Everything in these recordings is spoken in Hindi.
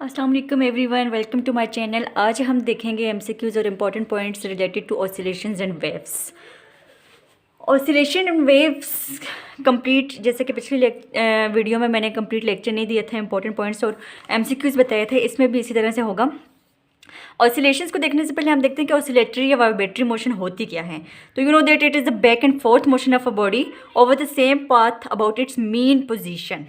अस्सलाम वालेकुम everyone, welcome to my channel. आज हम देखेंगे एमसीक्यूज़ और important points related to oscillations and waves. Oscillation and waves complete, जैसे कि पिछली वीडियो में मैंने कंप्लीट लेक्चर नहीं दिया था, इंपॉर्टेंट पॉइंट्स और एमसीक्यूज़ बताए थे, इसमें भी इसी तरह से होगा। ऑसिलेशंस को देखने से पहले हम देखते हैं कि ऑसिलेटरी या वाइब्रेटरी मोशन होती क्या है। तो you know that it is the back and forth motion of a body over the same path about its mean position.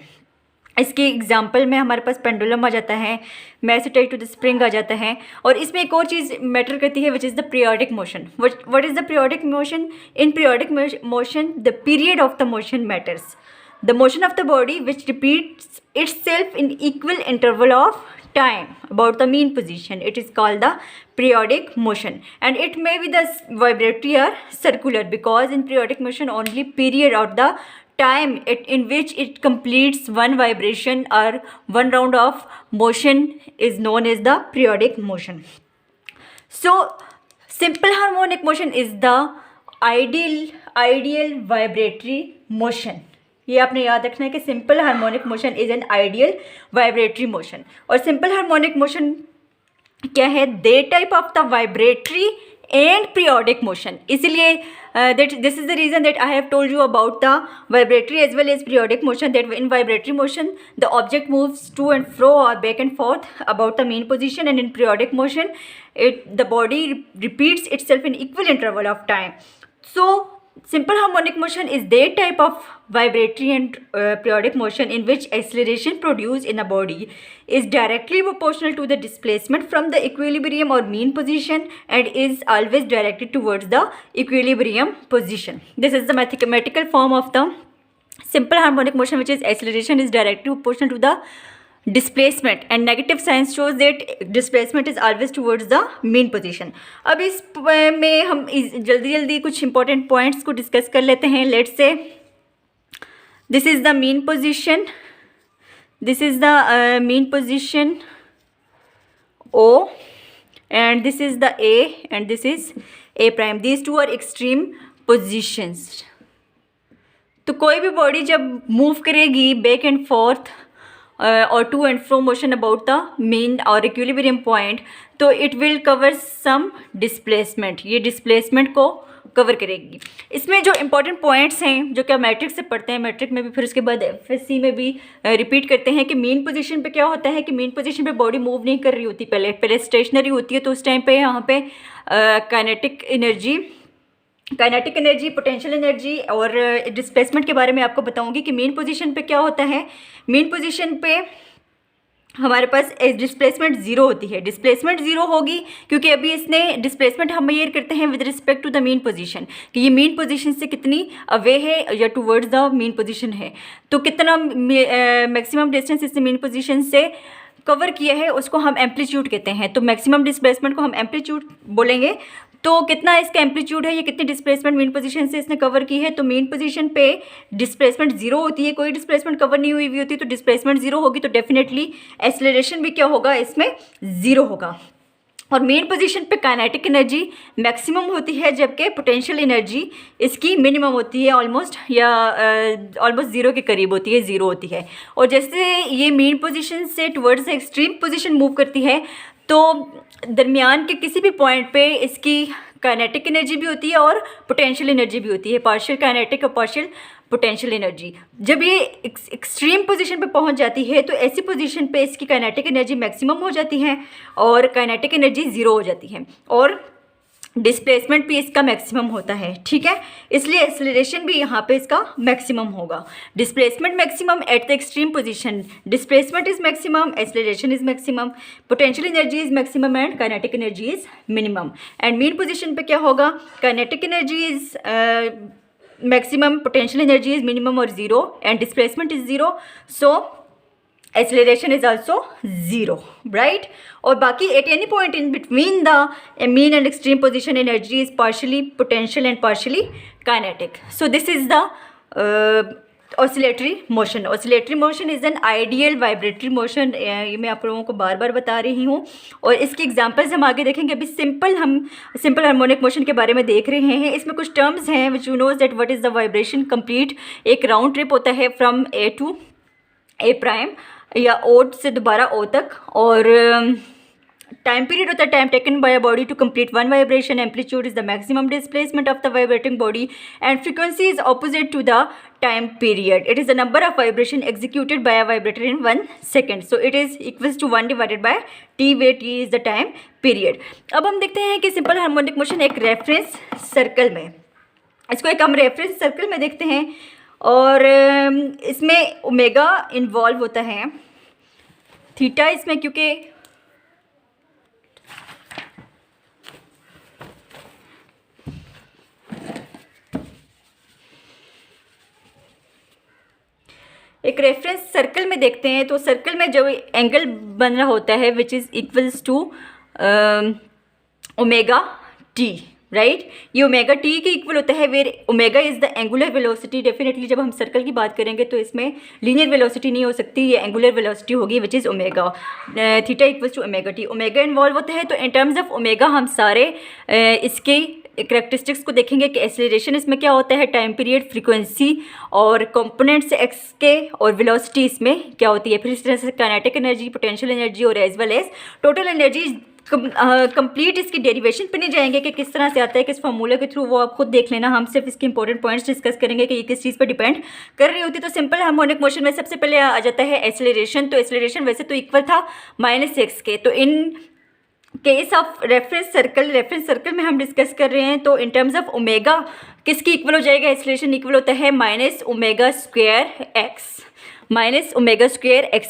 इसके एग्जाम्पल में हमारे पास पेंडुलम आ जाता है, mass tied to the spring आ जाता है। और इसमें एक और चीज़ मैटर करती है which is the periodic motion. What is the periodic motion? In periodic motion the period of the motion matters. The motion of the body which repeats itself in equal interval of time about the mean position, it is called the periodic motion, and it may be the vibratory or circular, because in periodic motion only period or the time in which it completes one vibration or one round of motion is known as the periodic motion. So simple harmonic motion is the ideal vibratory motion. ये आपने याद रखना है कि simple harmonic motion is an ideal vibratory motion. और सिंपल हार्मोनिक मोशन क्या है? They type of the vibratory and periodic motion. इसीलिए this is the reason that I have told you about the vibratory as well as periodic motion, that in vibratory motion the object moves to and fro और back and forth about the mean position, and in periodic motion the body repeats itself in equal interval of time. So simple harmonic motion is that type of vibratory and periodic motion in which acceleration produced in a body is directly proportional to the displacement from the equilibrium or mean position and is always directed towards the equilibrium position. This is the mathematical form of the simple harmonic motion, which is acceleration is directly proportional to the displacement and negative sign shows that displacement is always towards the mean position. अब इस में हम जल्दी कुछ important points को डिस्कस कर लेते हैं. Let's say this is the mean position, this is the mean position O, and this is the A and this is A prime. These two are extreme positions. तो कोई भी बॉडी जब मूव करेगी बैक एंड फोर्थ और to and fro motion about the mean और इक्विलिब्रियम पॉइंट, तो it will cover some displacement, ये डिस्प्लेसमेंट को कवर करेगी. इसमें जो इंपॉर्टेंट पॉइंट्स हैं जो कि आप मैट्रिक से पढ़ते हैं, मैट्रिक में भी फिर उसके बाद एफएससी में भी रिपीट करते हैं कि मीन पोजीशन पे क्या होता है कि मीन पोजीशन पे बॉडी मूव नहीं कर रही होती, पहले स्टेशनरी होती है. तो उस टाइम पे यहाँ पे काइनेटिक एनर्जी, पोटेंशियल एनर्जी और डिस्प्लेसमेंट के बारे में आपको बताऊंगी कि मीन पोजीशन पे क्या होता है. मीन पोजीशन पे हमारे पास डिस्प्लेसमेंट ज़ीरो होती है. डिस्प्लेसमेंट ज़ीरो होगी क्योंकि अभी इसने डिस्प्लेसमेंट हम मेजर करते हैं with respect to the mean position कि ये मीन पोजीशन से कितनी अवे है या टूवर्ड्स द मीन पोजीशन है. तो कितना मैक्सिमम डिस्टेंस इसने मीन पोजीशन से कवर किया है उसको हम एम्पलीट्यूड कहते हैं. तो मैक्सिमम डिस्प्लेसमेंट को हम एम्पलीट्यूड बोलेंगे. तो कितना इसका एम्पलीट्यूड है, ये कितनी डिस्प्लेसमेंट मीन पोजीशन से इसने कवर की है. तो मीन पोजीशन पे डिस्प्लेसमेंट ज़ीरो होती है, कोई डिस्प्लेसमेंट कवर नहीं हुई होती, तो डिस्प्लेसमेंट ज़ीरो होगी. तो डेफिनेटली एक्सेलरेशन भी क्या होगा, इसमें ज़ीरो होगा. और मेन पोजीशन पे काइनेटिक एनर्जी मैक्सिमम होती है जबकि पोटेंशियल एनर्जी इसकी मिनिमम होती है, ऑलमोस्ट ज़ीरो के करीब होती है, ज़ीरो होती है. और जैसे ये मेन पोजीशन से टुवर्ड्स एक्सट्रीम पोजीशन मूव करती है तो दरमियान के किसी भी पॉइंट पे इसकी काइनेटिक एनर्जी भी होती है और पोटेंशियल एनर्जी भी होती है, पार्शियल काइनेटिक और पार्शियल पोटेंशियल एनर्जी. जब ये एक्सट्रीम पोजीशन पे पहुंच जाती है तो ऐसी पोजीशन पे इसकी काइनेटिक एनर्जी मैक्सिमम हो जाती है और काइनेटिक एनर्जी ज़ीरो हो जाती है और डिस्प्लेसमेंट भी इसका मैक्सिमम होता है. ठीक है, इसलिए एक्सेलरेशन भी यहाँ पे इसका मैक्सिमम होगा. Displacement maximum at the extreme position, displacement is maximum, acceleration is maximum, potential energy is maximum and kinetic energy is minimum. And mean position पे क्या होगा, kinetic energy is maximum, potential energy is minimum और zero, and displacement is zero. So acceleration is also zero, right? और बाकी at any point in between the mean and extreme position energy is partially potential and partially kinetic. So this is the oscillatory motion. Oscillatory motion is an ideal vibratory motion. ये मैं आप लोगों को बार बार बता रही हूँ और इसके एग्जांपल्स हम आगे देखेंगे. अभी सिंपल हार्मोनिक मोशन के बारे में देख रहे हैं. इसमें कुछ टर्म्स हैं which you knows that what is the vibration complete. एक राउंड ट्रिप होता है from A to A prime. या ओ से दोबारा ओ तक। और टाइम पीरियड होता है time taken by a body to complete one vibration. Amplitude is the maximum displacement of the vibrating body and frequency is opposite to the time period. It is the number of vibration executed by a vibrator in 1 second. So it is equals to 1 divided by T, where T is the time period. अब हम देखते हैं कि सिंपल हार्मोनिक मोशन एक रेफरेंस सर्कल में, इसको एक हम रेफरेंस सर्कल में देखते हैं और इसमें ओमेगा इन्वॉल्व होता है, थीटा इसमें, क्योंकि एक रेफरेंस सर्कल में देखते हैं तो सर्कल में जो एंगल बन रहा होता है which is equals to omega T, right. ये ओमेगा टी के इक्वल होता है where omega is the angular velocity. Definitely जब हम सर्कल की बात करेंगे तो इसमें लीनियर वेलोसिटी नहीं हो सकती, ये एंगुलर वेलोसिटी होगी which is omega. Theta equals to omega T, omega involve होता है। तो इन टर्म्स ऑफ ओमेगा हम सारे इसके करेक्टरिस्टिक्स को देखेंगे कि एक्सेलरेशन इसमें क्या होता है, टाइम पीरियड, फ्रीक्वेंसी और कंपोनेंट्स एक्स के, और वेलोसिटी इसमें क्या होती है। फिर इस तरह से काइनेटिक एनर्जी, पोटेंशियल एनर्जी और as well as total energy. Complete इसकी डेरिवेशन पे नहीं जाएंगे कि किस तरह से आता है, किस फार्मूले के थ्रू, वो आप खुद देख लेना। हम सिर्फ इसके इंपॉर्टेंट पॉइंट्स डिस्कस करेंगे कि ये किस चीज़ पर डिपेंड कर रही होती है। तो सिंपल हार्मोनिक मोशन में सबसे पहले आ जाता है एक्सेलरेशन। तो एक्सेलरेशन वैसे तो इक्वल था -x के। तो इन केस ऑफ रेफरेंस सर्कल में हम डिस्कस कर रहे हैं। तो इन टर्म्स ऑफ ओमेगा किसकी इक्वल हो जाएगा, एक्सेलरेशन इक्वल होता है -ω²x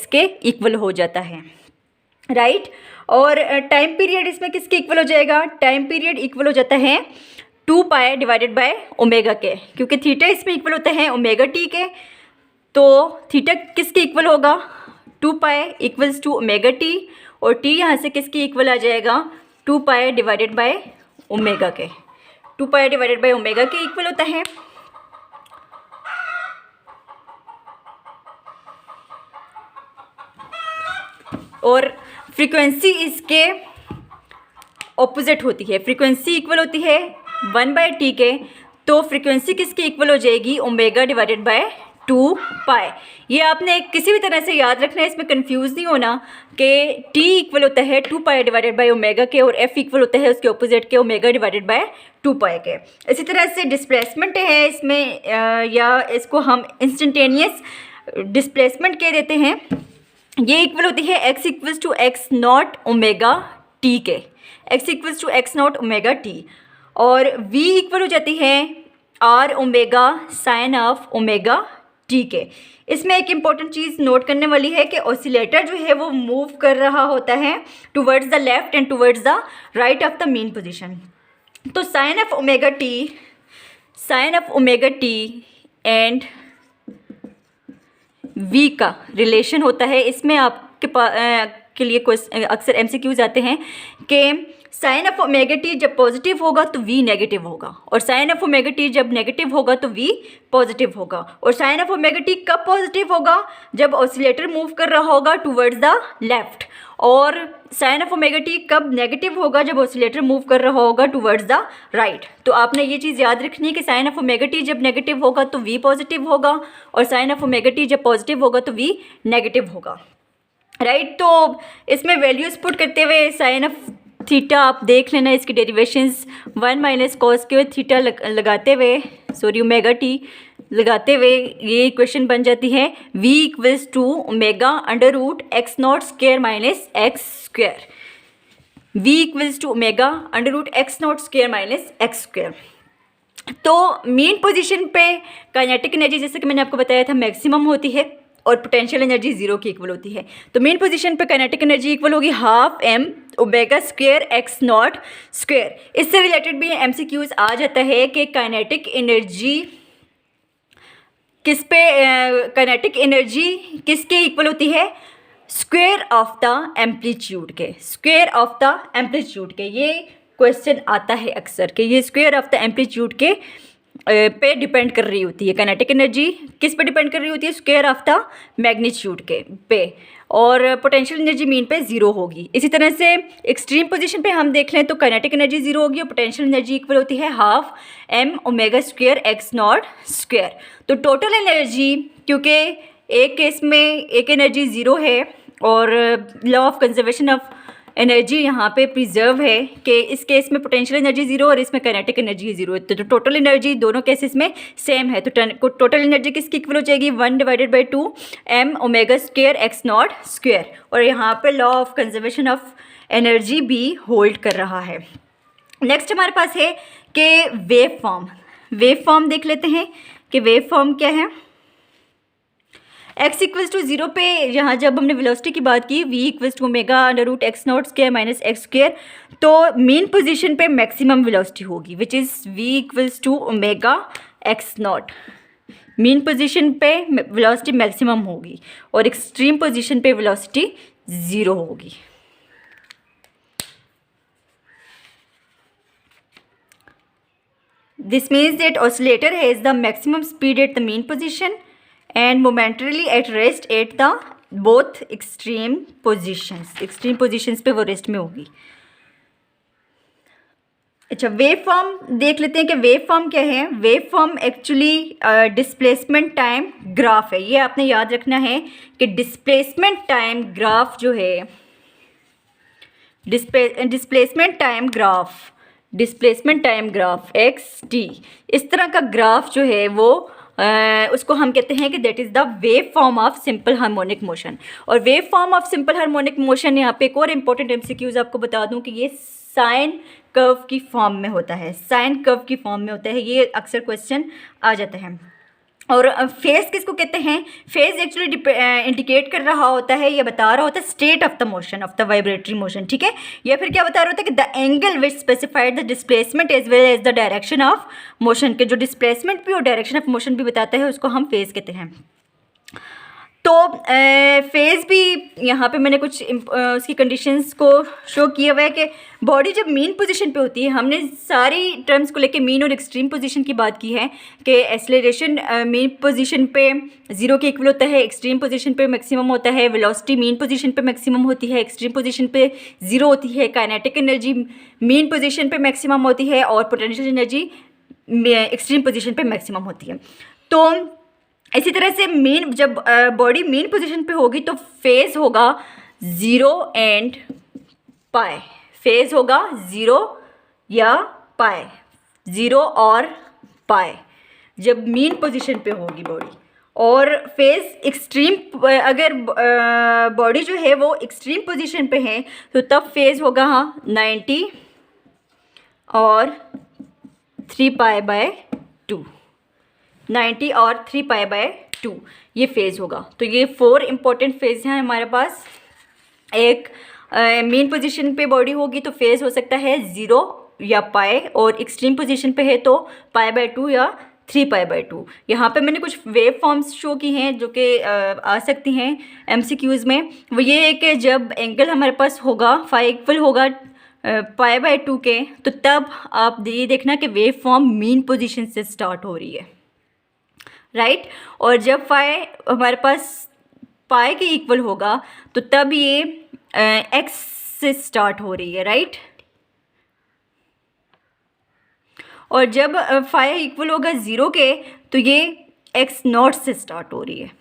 के इक्वल हो जाता है, राइट। और टाइम पीरियड इसमें किसके इक्वल हो जाएगा, टाइम पीरियड इक्वल हो जाता है 2 पाई डिवाइडेड बाय ओमेगा के, क्योंकि थीटा इसमें इक्वल होता है ओमेगा टी के। तो थीटा किसके इक्वल होगा, 2 pi equals to omega T, और टी यहाँ से किसकी इक्वल आ जाएगा, 2 पाई डिवाइडेड बाय ओमेगा के। 2 पाई डिवाइडेड बाय ओमेगा के इक्वल होता है। और फ्रीक्वेंसी इसके ऑपोजिट होती है, फ्रीक्वेंसी इक्वल होती है 1/t के। तो फ्रीक्वेंसी किसकी इक्वल हो जाएगी, ओमेगा डिवाइडेड बाय 2 पाई। ये आपने किसी भी तरह से याद रखना है, इसमें कंफ्यूज नहीं होना कि t इक्वल होता है 2 पाई डिवाइडेड बाय ओमेगा के और f इक्वल होता है उसके ऑपोजिट के ओमेगा डिवाइडेड बाय 2 पाई के। इसी तरह से डिस्प्लेसमेंट है इसमें, या इसको हम इंस्टेंटेनियस डिस्प्लेसमेंट कह देते हैं। ये इक्वल होती है x equals to X not omega T के, x equals to X not omega T. और v इक्वल हो जाती है r omega sine of omega T के। इसमें एक इम्पॉर्टेंट चीज़ नोट करने वाली है कि ऑसिलेटर जो है वो मूव कर रहा होता है towards the left and towards the right of the mean position. तो sine of omega T and v का रिलेशन होता है। इसमें आपके के लिए अक्सर MCQs आते हैं कि साइन ऑफ ओमेगा टी जब पॉजिटिव होगा तो v नेगेटिव होगा, और साइन ऑफ ओमेगा टी जब नेगेटिव होगा तो v पॉजिटिव होगा। और साइन ऑफ ओमेगा टी कब पॉजिटिव होगा, जब ऑसिलेटर मूव कर रहा होगा टुवर्ड्स द लेफ्ट। और साइन ऑफ ओमेगा टी कब नेगेटिव होगा, जब ऑसिलेटर मूव कर रहा होगा टुवर्ड्स द राइट। तो आपने ये चीज़ याद रखनी है कि साइन ऑफ ओमेगा टी जब नेगेटिव होगा तो v पॉजिटिव होगा, और साइन ऑफ ओमेगा टी जब पॉजिटिव होगा तो v नेगेटिव होगा, राइट। तो इसमें वैल्यूज पुट करते हुए साइन ऑफ थीटा आप देख लेना, इसकी डेरिवेशंस 1 - cos स्क्वायर थीटा लगाते हुए, सॉरी ओमेगा टी लगाते हुए ये इक्वेशन बन जाती है v equals to omega under root X not square minus X square. v equals to omega under root X not square minus X square. तो मेन पोजीशन पे काइनेटिक एनर्जी जैसे कि मैंने आपको बताया था मैक्सिमम होती है और पोटेंशियल एनर्जी 0 की इक्वल होती है। तो मेन पोजीशन पे काइनेटिक एनर्जी इक्वल होगी ½ m omega square X not square. इससे रिलेटेड भी MCQs आ जाता है कि काइनेटिक एनर्जी काइनेटिक एनर्जी किसके इक्वल होती है, स्क्वायर ऑफ द एम्पलीट्यूड के, स्क्वायर ऑफ द एम्पलीट्यूड के। ये क्वेश्चन आता है अक्सर कि ये स्क्वायर ऑफ द एम्पलीट्यूड के पे डिपेंड कर रही होती है। काइनेटिक एनर्जी किस पे डिपेंड कर रही होती है, स्क्वायर ऑफ द मैग्नीट्यूड के पे, और पोटेंशियल एनर्जी मीन पे 0 होगी। इसी तरह से एक्सट्रीम पोजीशन पे हम देख लें तो काइनेटिक एनर्जी 0 होगी और पोटेंशियल एनर्जी इक्वल होती है ½ m omega square X not square. तो टोटल एनर्जी, क्योंकि एक केस में एक एनर्जी ज़ीरो है और law of conservation of energy यहाँ पे प्रिजर्व है कि इस केस में पोटेंशियल एनर्जी ज़ीरो और इसमें काइनेटिक एनर्जी ज़ीरो है। तो टोटल एनर्जी दोनों केसेस में सेम है। तो टोटल एनर्जी किसकी इक्वल हो जाएगी 1/2 m omega square x not square. और यहाँ पे law of conservation of energy भी होल्ड कर रहा है। नेक्स्ट हमारे पास है कि वेव फॉर्म देख लेते हैं कि वेव फॉर्म क्या है। x इक्वल्स टू 0 पे यहाँ जब हमने वेलोसिटी की बात की v equals to omega under root x not square minus X square, तो मेन पोजीशन पे मैक्सिमम वेलोसिटी होगी which is v equals to omega x not. Mean position पे वेलोसिटी मैक्सिमम होगी और एक्सट्रीम पोजीशन पे वेलोसिटी 0 होगी। This means that oscillator has the maximum speed at the mean position and momentarily at rest at the both extreme positions. Extreme positions पे वो रेस्ट में होगी। अच्छा, वेव फॉर्म देख लेते हैं कि वेव फॉर्म क्या है। Wave form actually displacement time graph है। ये आपने याद रखना है कि डिस्प्लेसमेंट टाइम ग्राफ जो है, displacement time graph x T, इस तरह का ग्राफ जो है वो उसको हम कहते हैं कि that is the wave form of simple harmonic motion. और wave form of simple harmonic motion, यहाँ पे एक और इम्पोर्टेंट एमसीक्यूज आपको बता दूं कि ये साइन कर्व की फॉर्म में होता है। साइन कर्व की फॉर्म में होता है, ये अक्सर क्वेश्चन आ जाता है। और फेज किसको कहते हैं? फेज एक्चुअली इंडिकेट कर रहा होता है, ये बता रहा होता है state of the motion, of the vibratory motion, ठीक है। या फिर क्या बता रहा होता है कि the angle which specified the displacement as well as the direction of motion, के जो डिस्प्लेसमेंट भी और डायरेक्शन ऑफ मोशन भी बताता है उसको हम फेज कहते हैं। तो फेज़ भी यहाँ पे मैंने कुछ उसकी कंडीशंस को शो किया हुआ है कि बॉडी जब मीन पोजीशन पे होती है, हमने सारी टर्म्स को लेके मीन और एक्सट्रीम पोजीशन की बात की है कि एक्सेलरेशन मीन पोजीशन पे 0 के इक्वल होता है, एक्सट्रीम पोजीशन पे मैक्सिमम होता है, वेलोसिटी मीन पोजीशन पे मैक्सिमम होती है, एक्सट्रीम पोजीशन पे 0 होती है, काइनेटिक एनर्जी मीन पोजीशन पे मैक्सिमम होती है और पोटेंशियल एनर्जी एक्सट्रीम पोजीशन पे मैक्सिमम होती है। तो इसी तरह से मीन जब बॉडी मीन पोजीशन पे होगी तो फेज़ होगा 0 एंड पाई। फेज़ होगा 0 या पाई, 0 और पाई जब मीन पोजीशन पे होगी बॉडी। और फेज़ एक्सट्रीम अगर बॉडी जो है वो एक्सट्रीम पोजीशन पे है तो तब फेज़ होगा 90 और 3π/2, 90 और 3π/2 ये फेज़ होगा। तो ये 4 इम्पोर्टेंट फेज़ हैं हमारे पास। एक मेन पोजीशन पे बॉडी होगी तो फेज़ हो सकता है 0 या पाई, और एक्सट्रीम पोजीशन पे है तो π/2 या 3π/2। यहाँ पे मैंने कुछ वेव फॉर्म्स शो की हैं जो कि आ सकती हैं MCQs में। वो ये है कि जब एंगल हमारे पास होगा फाई इक्वल होगा π/2 के, तो तब आप ये देखना कि वेव फॉर्म मीन पोजीशन से स्टार्ट हो रही है, राइट। और जब फाई हमारे पास पाई के इक्वल होगा तो तब ये एक्स से स्टार्ट हो रही है, राइट। और जब फाई इक्वल होगा 0 के तो ये एक्स नॉट से स्टार्ट हो रही है।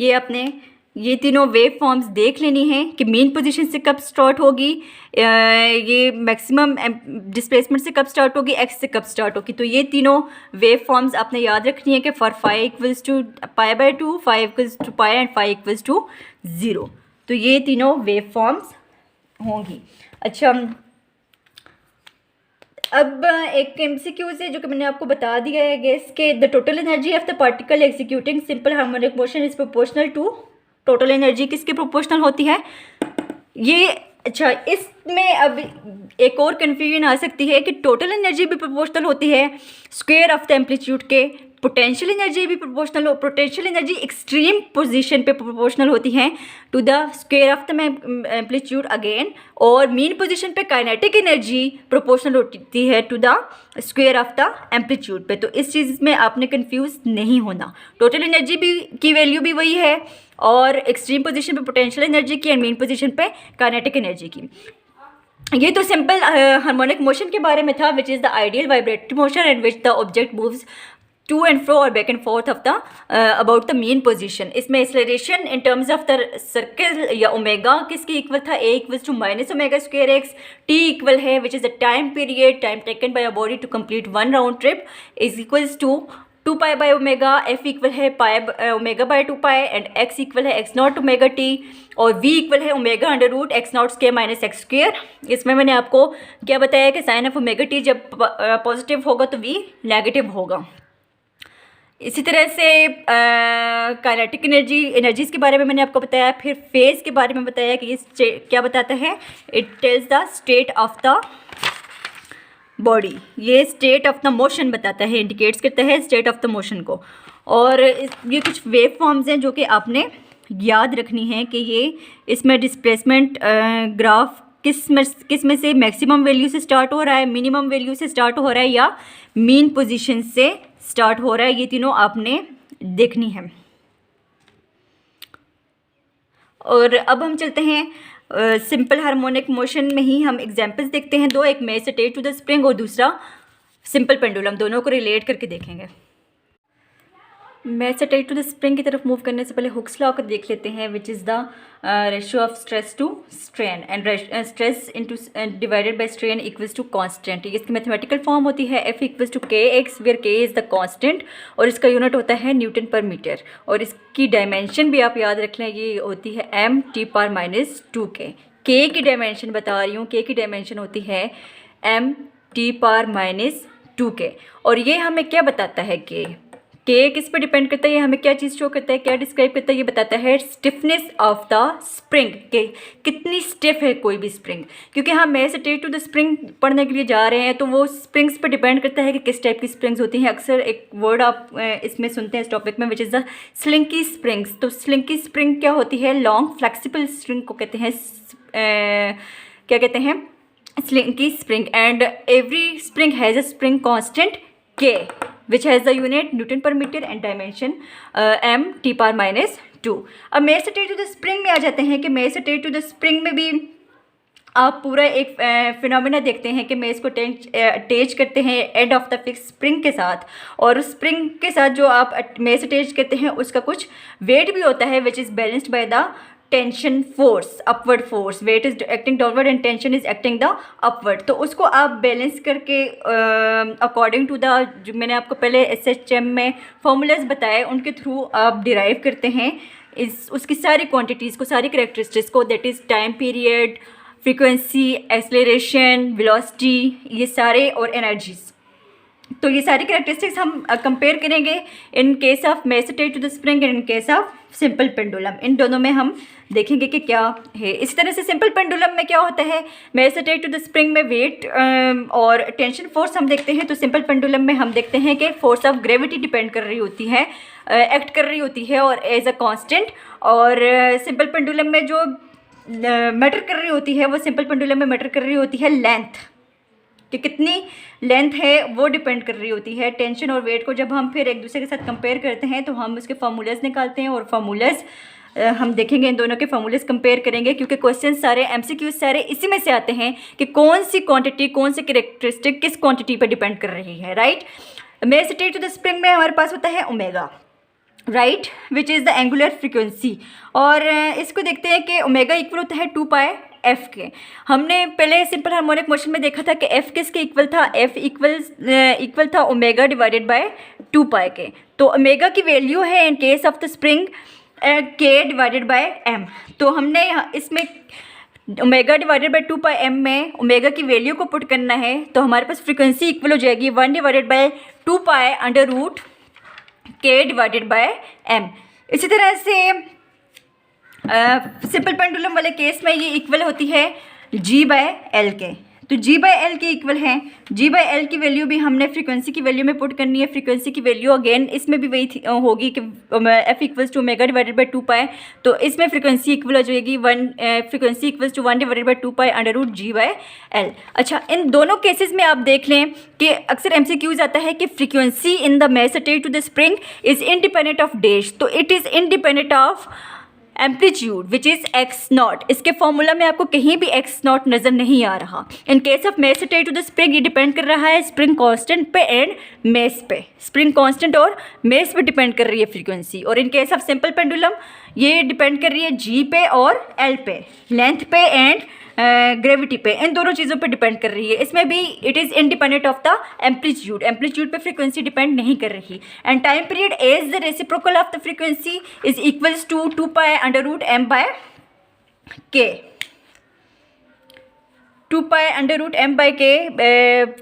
ये अपने ये तीनों वेव फॉर्म्स देख लेनी है कि मेन पोजीशन से कब स्टार्ट होगी, ये मैक्सिमम डिस्प्लेसमेंट से कब स्टार्ट होगी, एक्स से कब स्टार्ट होगी। तो ये तीनों वेव फॉर्म्स आपने याद रखनी है कि for phi equals to π/2, phi equals to pi and phi equals to 0। तो ये तीनों वेव फॉर्म्स होंगी। अच्छा, अब एक MCQ है जो कि मैंने आपको बता दिया है गेस के the total energy of the particle executing simple harmonic motion is proportional to, total energy किसके प्रोपोर्शनल होती है ये। अच्छा, इसमें अब एक और कन्फ्यूजन आ सकती है कि टोटल एनर्जी भी प्रोपोर्शनल होती है स्क्वायर ऑफ द एम्पलीट्यूड के, पोटेंशियल एनर्जी भी proportional, potential energy extreme position पे प्रोपोर्शनल होती है to the square of the amplitude again, और मीन पोजीशन पे काइनेटिक एनर्जी प्रोपोर्शनल होती है to the square of the amplitude पे। तो इस चीज़ में आपने कंफ्यूज नहीं होना, टोटल एनर्जी भी की वैल्यू भी वही है और एक्सट्रीम पोजीशन पे पोटेंशियल एनर्जी की एंड मीन पोजीशन पे काइनेटिक एनर्जी की। ये तो सिंपल हार्मोनिक मोशन के बारे में था which is the ideal vibratory motion and which the object moves to and fro और back and forth of the about the mean position. इसमें acceleration in terms of the circle या ओमेगा किसकी इक्वल था, A equals to minus omega square X, T equal है which is the time period, time taken by a body to complete one round trip, is equals to 2 pi by omega, F equal है pi omega by 2 pi and X equal है एक्स नॉट ओमेगा टी, और वी इक्वल है omega under root X not square minus X square. इसमें मैंने आपको क्या बताया कि साइन ऑफ ओमेगा टी जब पॉजिटिव होगा तो वी नेगेटिव होगा। इसी तरह से काइनेटिक एनर्जीज़ के बारे में मैंने आपको बताया। फिर फेज़ के बारे में बताया कि ये क्या बताता है, it tells the state of the body, ये स्टेट ऑफ द मोशन बताता है, इंडिकेट्स करता है स्टेट ऑफ द मोशन को। और ये कुछ वेव फॉर्म्स हैं जो कि आपने याद रखनी है कि ये इसमें डिस्प्लेसमेंट ग्राफ किस में से मैक्सिमम वैल्यू से स्टार्ट हो रहा है, मिनिमम वैल्यू से स्टार्ट हो रहा है या मीन पोजीशन से स्टार्ट हो रहा है, ये तीनों आपने देखनी है। और अब हम चलते हैं सिंपल हार्मोनिक मोशन में ही हम एग्जांपल्स देखते हैं दो, एक mass attached to the spring और दूसरा सिंपल पेंडुलम, दोनों को रिलेट करके देखेंगे। Mass attached to the spring की तरफ मूव करने से पहले हुक्स लॉ को देख लेते हैं, which is the ratio of stress to strain and stress into divided by strain equals to constant. इसकी मैथमेटिकल फॉर्म होती है F equals to K X, where K is the constant और इसका यूनिट होता है न्यूटन पर मीटर। और इसकी डायमेंशन भी आप याद रख लें, ये होती है एम टी पावर माइनस 2 के की डायमेंशन बता रही हूँ, के की डायमेंशन होती है एम टी पावर माइनस 2 और ये हमें क्या बताता है के किस पर डिपेंड करता है, ये हमें क्या चीज़ शो करता है, क्या डिस्क्राइब करता है, ये बताता है स्टिफनेस ऑफ द स्प्रिंग, के कितनी स्टिफ है कोई भी स्प्रिंग। क्योंकि हम mass attached to the spring पढ़ने के लिए जा रहे हैं तो वो स्प्रिंग्स पर डिपेंड करता है कि किस टाइप की स्प्रिंग्स होती हैं। अक्सर एक वर्ड आप इसमें सुनते हैं इस टॉपिक में, विच इज़ द स्लिंकी स्प्रिंग्स। तो स्लिंकी स्प्रिंग क्या होती है, लॉन्ग फ्लेक्सिबल स्प्रिंग को कहते हैं, क्या कहते हैं, slinky spring. And every spring has a spring constant के which has the unit Newton per meter and dimension m t power minus 2। अब mass attached to the spring में आ जाते हैं कि mass attached to the spring में भी आप पूरा एक फिनोमेना देखते हैं कि मेस को अटैच करते हैं end of the fix spring के साथ, और उस स्प्रिंग के साथ जो आप मेस अटैच करते हैं उसका कुछ वेट भी होता है which is balanced by the tension force, upward force. Weight is acting downward and tension is acting the upward. तो उसको आप बैलेंस करके अकॉर्डिंग टू द, जो मैंने आपको पहले SHM में फॉर्मूलाज बताए उनके थ्रू आप डिराइव करते हैं उसकी सारी क्वांटिटीज़ को, सारी करेक्टरिस्टिक्स को, that is time period, frequency, acceleration, velocity, ये सारे, और एनर्जीज। तो ये सारी कैरेक्टरिस्टिक्स हम कंपेयर करेंगे in case of mass attached to the spring and in case of simple pendulum. इन दोनों में हम देखेंगे कि क्या है। इसी तरह से सिंपल पेंडुलम में क्या होता है, mass attached to the spring में वेट और टेंशन फोर्स हम देखते हैं, तो सिंपल पेंडुलम में हम देखते हैं कि फोर्स ऑफ ग्रेविटी डिपेंड कर रही होती है, एक्ट कर रही होती है और एज अ कांस्टेंट। और सिंपल पेंडुलम में जो मैटर कर रही होती है, वो सिंपल पेंडुलम में मैटर कर रही होती है लेंथ, कि कितनी लेंथ है वो डिपेंड कर रही होती है। टेंशन और वेट को जब हम फिर एक दूसरे के साथ कंपेयर करते हैं तो हम उसके फार्मूलाज निकालते हैं, और फार्मूलाज हम देखेंगे, इन दोनों के फार्मूलाज कंपेयर करेंगे, क्योंकि क्वेश्चन सारे MCQ सारे इसी में से आते हैं कि कौन सी क्वांटिटी, कौन सी कैरेक्टरिस्टिक किस क्वांटिटी पर डिपेंड कर रही है, right. Mass attached to the spring में हमारे पास होता है omega, right, which is the angular frequency. और इसको देखते हैं कि ओमेगा इक्वल होता है 2 पाई एफ के। हमने पहले सिंपल हार्मोनिक मोशन में देखा था कि एफ किसके इक्वल था, एफ इक्वल था ओमेगा डिवाइडेड बाय 2 पाई के। तो ओमेगा की वैल्यू है in case of the spring के डिवाइडेड बाय एम। तो हमने इसमें omega divided by 2 pi M में ओमेगा की वैल्यू को पुट करना है, तो हमारे पास फ्रीक्वेंसी इक्वल हो जाएगी 1 divided by 2 pi under root के डिवाइडेड बाय एम। इसी तरह से सिंपल पेंडुलम वाले केस में ये इक्वल होती है G बाय एल के। तो G बाय एल के इक्वल है, G बाय एल की वैल्यू भी हमने फ्रीक्वेंसी की वैल्यू में पुट करनी है। फ्रीक्वेंसी की वैल्यू अगेन इसमें भी वही होगी कि F equals to omega divided by 2 pi. तो इसमें फ्रीक्वेंसी इक्वल हो जाएगी frequency equals to 1 divided by 2 pi under root G by L. अच्छा, इन दोनों केसेस में आप देख लें कि अक्सर MCQs आता है कि frequency in the mass attached to the spring is independent of dash. तो it is independent of amplitude which is X naught, इसके फॉर्मूला में आपको कहीं भी एक्स नॉट नज़र नहीं आ रहा। In case of mass attached to the spring, ये डिपेंड कर रहा है स्प्रिंग कांस्टेंट पे एंड मेस पे, स्प्रिंग कांस्टेंट और मेस पे डिपेंड कर रही है फ्रीक्वेंसी। और in case of simple pendulum ये डिपेंड कर रही है जी पे और एल पे, लेंथ पे एंड ग्रेविटी पे, इन दोनों चीज़ों पे डिपेंड कर रही है। इसमें भी it is independent of the amplitude, amplitude पे फ्रीक्वेंसी डिपेंड नहीं कर रही। And time period as the reciprocal of the frequency is equals to 2π√m/k, 2π√m/k।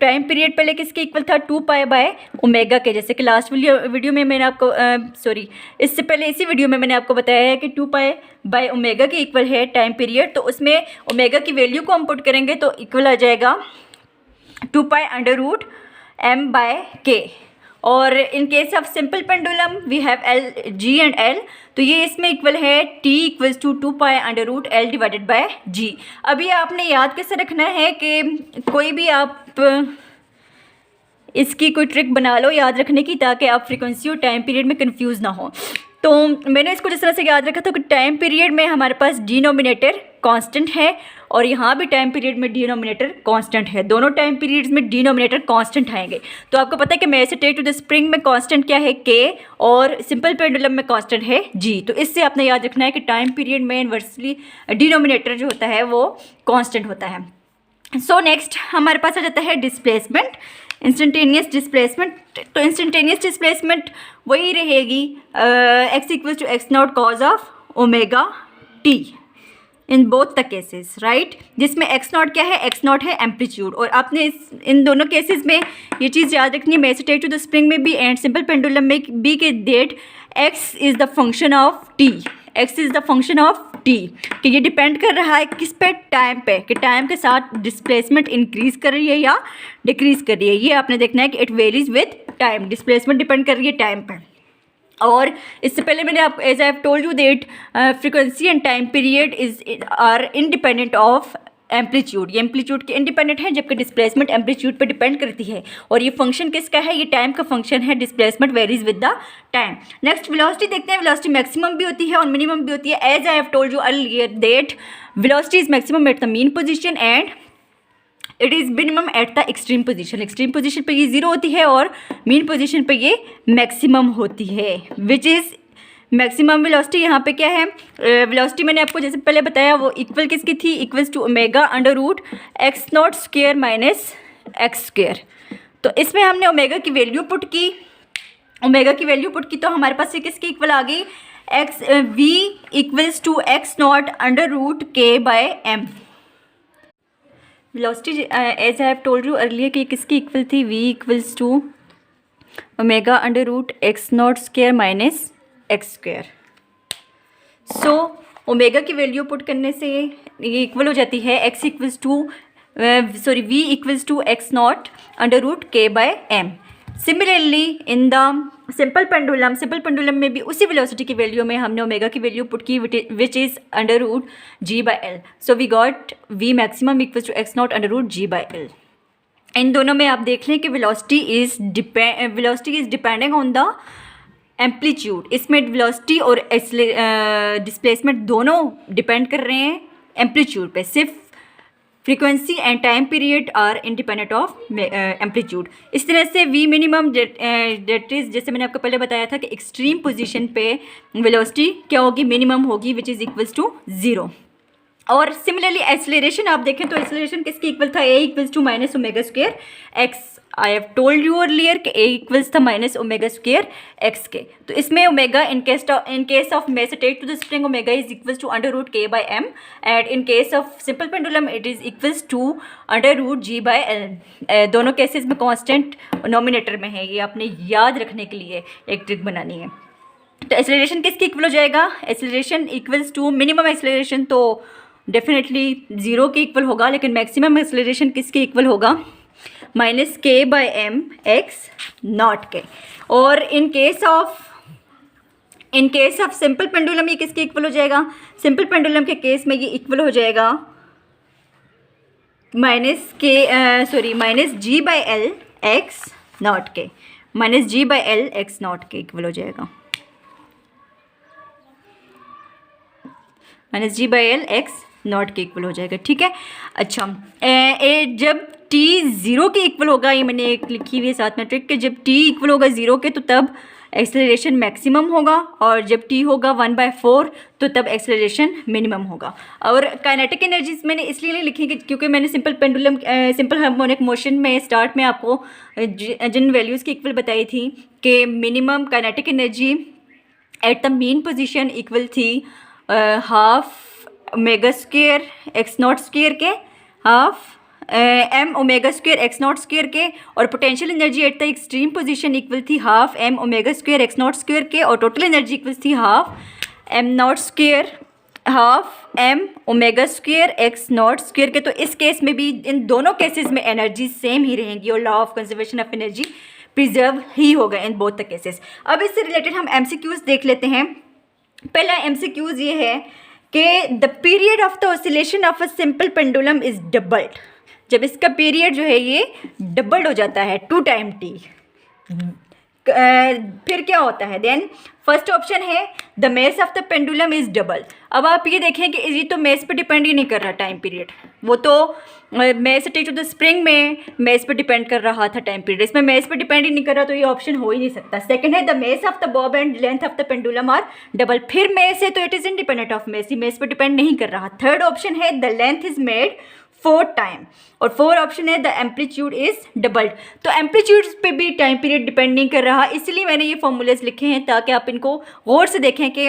Time period पहले किसके इक्वल था, 2π/ω के, जैसे कि लास्ट वीडियो में मैंने आपको इससे पहले इसी वीडियो में मैंने आपको बताया है कि 2π/ω के इक्वल है टाइम पीरियड। तो उसमें ओमेगा की वैल्यू को हम पुट करेंगे तो इक्वल आ जाएगा 2π√m/k। और in case of simple pendulum we have L, G and L, तो ये इसमें इक्वल है t इक्वल्स टू 2π√L/g। अभी आपने याद कैसे रखना है कि कोई भी आप इसकी कोई ट्रिक बना लो याद रखने की, ताकि आप फ्रीक्वेंसी और टाइम पीरियड में कंफ्यूज ना हो। तो मैंने इसको जिस तरह से याद रखा था कि टाइम पीरियड में हमारे पास डिनोमिनेटर कांस्टेंट है और यहाँ भी टाइम पीरियड में डिनोमिनेटर कांस्टेंट है, दोनों टाइम पीरियड्स में डिनोमिनेटर कांस्टेंट आएंगे। तो आपको पता है कि mass attached to the spring में कांस्टेंट क्या है, k, और सिंपल पेंडुलम में कांस्टेंट है g। तो इससे आपने याद रखना है कि टाइम पीरियड में इन्वर्सली डिनोमिनेटर जो होता है वो कांस्टेंट होता है। सो नेक्स्ट हमारे पास आ जाता है डिस्प्लेसमेंट, इंस्टेंटेनियस डिस्प्लेसमेंट। तो इंस्टेंटेनियस डिस्प्लेसमेंट वही रहेगी x equals to x0 cos of omega t in both the cases, right, जिसमें x0 क्या है, x0 है एम्पलीट्यूड। और आपने इन दोनों केसेस में ये चीज़ याद रखनी है, mass attached to the spring में भी एंड सिंपल पेंडुलम में भी, के डेट x is the function of t, x is the function of t, कि ये डिपेंड कर रहा है किस पे, टाइम पे, कि टाइम के साथ डिस्प्लेसमेंट इंक्रीज़ कर रही है या डिक्रीज़ कर रही है। ये आपने देखना है कि it varies with time, displacement depend कर रही है टाइम पे। और इससे पहले मैंने आप as I have told you that frequency and time period are independent of amplitude, ये एम्पलीट्यूड के इंडिपेंडेंट है, जबकि डिस्प्लेसमेंट एम्पलीट्यूड पे डिपेंड करती है। और ये फंक्शन किसका है, ये टाइम का फंक्शन है, displacement varies with the time. Next velocity देखते हैं, वेलोसिटी मैक्सिमम भी होती है और मिनिमम भी होती है। As I have told you earlier that velocity is maximum at the mean position and it is minimum at the extreme position. Extreme position पे ये ज़ीरो होती है और मीन पोजीशन पे ये मैक्सिमम होती है, विच इज़ मैक्सिमम वेलोसिटी। यहाँ पे क्या है, वेलोसिटी मैंने आपको जैसे पहले बताया वो इक्वल किसकी थी, equals to ω/√x0² minus x²। तो इसमें हमने ओमेगा की वैल्यू पुट की, ओमेगा की वैल्यू पुट की तो हमारे पास ये किसकी इक्वल आ गई, v equals to x0√k/m। Velocity as I have told you earlier कि किसकी इक्वल थी, v equals to ω/√x0² minus x²। So omega की वैल्यू पुट करने से ये इक्वल हो जाती है v equals to x0√k/m। Similarly in the simple pendulum में भी उसी वेलोसिटी की वैल्यू में हमने ओमेगा की वैल्यू पुट की which is √g/l। So we got v maximum equals to x0√g/l। इन दोनों में आप देख लें कि velocity is depending on the amplitude. इसमें वेलोसिटी और डिस्प्लेसमेंट दोनों डिपेंड कर रहे हैं एम्पलीट्यूड पे, सिर्फ frequency and time period are independent of amplitude. इस तरह से वी मिनिमम डेट इज, जैसे मैंने आपको पहले बताया था कि एक्सट्रीम पोजीशन पे वेलोसिटी क्या होगी, मिनिमम होगी, विच इज़ इक्वल्स टू 0। और सिमिलरली एक्सेलरेशन आप देखें तो एक्सेलरेशन किसकी इक्वल था, a equals to -ω² x। I have told you earlier कि a इक्वल्स था -ω² x के। तो इसमें omega in case of mass attached to the spring omega is equals to √k/m and in case of simple pendulum it is equals to √g/l। दोनों केसेस में कांस्टेंट नोमिनेटर में है, ये आपने याद रखने के लिए एक ट्रिक बनानी है। तो एक्सेलरेशन किसकी इक्वल हो जाएगा, acceleration equals to minimum acceleration तो डेफिनेटली 0 के इक्वल होगा, लेकिन मैक्सिमम एक्सेलरेशन किसके इक्वल होगा, -k/m x0 के। और in case of simple pendulum ये किसके इक्वल हो जाएगा, सिंपल पेंडुलम के केस में ये इक्वल हो जाएगा -g/l x0 के, -g/l x0 के इक्वल हो जाएगा। -g/L x नॉट के इक्वल हो जाएगा, ठीक है। अच्छा, जब t 0 के इक्वल होगा, ये मैंने एक लिखी हुई है साथ में ट्रिक, कि जब t इक्वल होगा 0 के तो तब एक्सेलरेशन मैक्सिमम होगा, और जब t होगा 1/4 तो तब एक्सेलरेशन मिनिमम होगा। और काइनेटिक एनर्जीज मैंने इसलिए नहीं लिखी क्योंकि मैंने सिंपल हार्मोनिक मोशन में स्टार्ट में आपको जिन वैल्यूज़ की इक्वल बताई थी कि minimum kinetic energy at the mean position equal थी half omega square X not square के, half m omega square X not square के, और potential energy at the extreme position equal थी half m omega square X not square के, और टोटल एनर्जी इक्वल थी half m naught square half m omega square X not square के। तो इस केस में भी, इन दोनों केसेस में एनर्जी सेम ही रहेंगी और law of conservation of energy preserve ही होगा इन बोथ द केसेस। अब इससे रिलेटेड हम MCQs देख लेते हैं। पहला MCQs ये है कि the period of the oscillation of a simple pendulum is doubled. जब इसका पीरियड जो है ये डबल्ड हो जाता है 2 टाइम t, फिर क्या होता है? देन फर्स्ट ऑप्शन है the mass of the pendulum is double. अब आप ये देखें कि ये तो मेस पे डिपेंड ही नहीं कर रहा टाइम पीरियड, वो तो mass attach to the spring में मेस पे डिपेंड कर रहा था टाइम पीरियड, इसमें मेस पे डिपेंड ही नहीं कर रहा, तो ये ऑप्शन हो ही नहीं सकता। सेकंड है the mass of the bob and length of the pendulum are double, फिर मेस है तो it is independent of mass, ये मेस पे डिपेंड नहीं कर रहा। थर्ड ऑप्शन है the length is made 4 time, और 4 ऑप्शन है द एम्पलीट्यूड इज डबल्ड। तो एम्पलीट्यूड पे भी टाइम पीरियड डिपेंड नहीं कर रहा, इसलिए मैंने ये फॉर्मूलेस लिखे हैं ताकि आप इनको गौर से देखें कि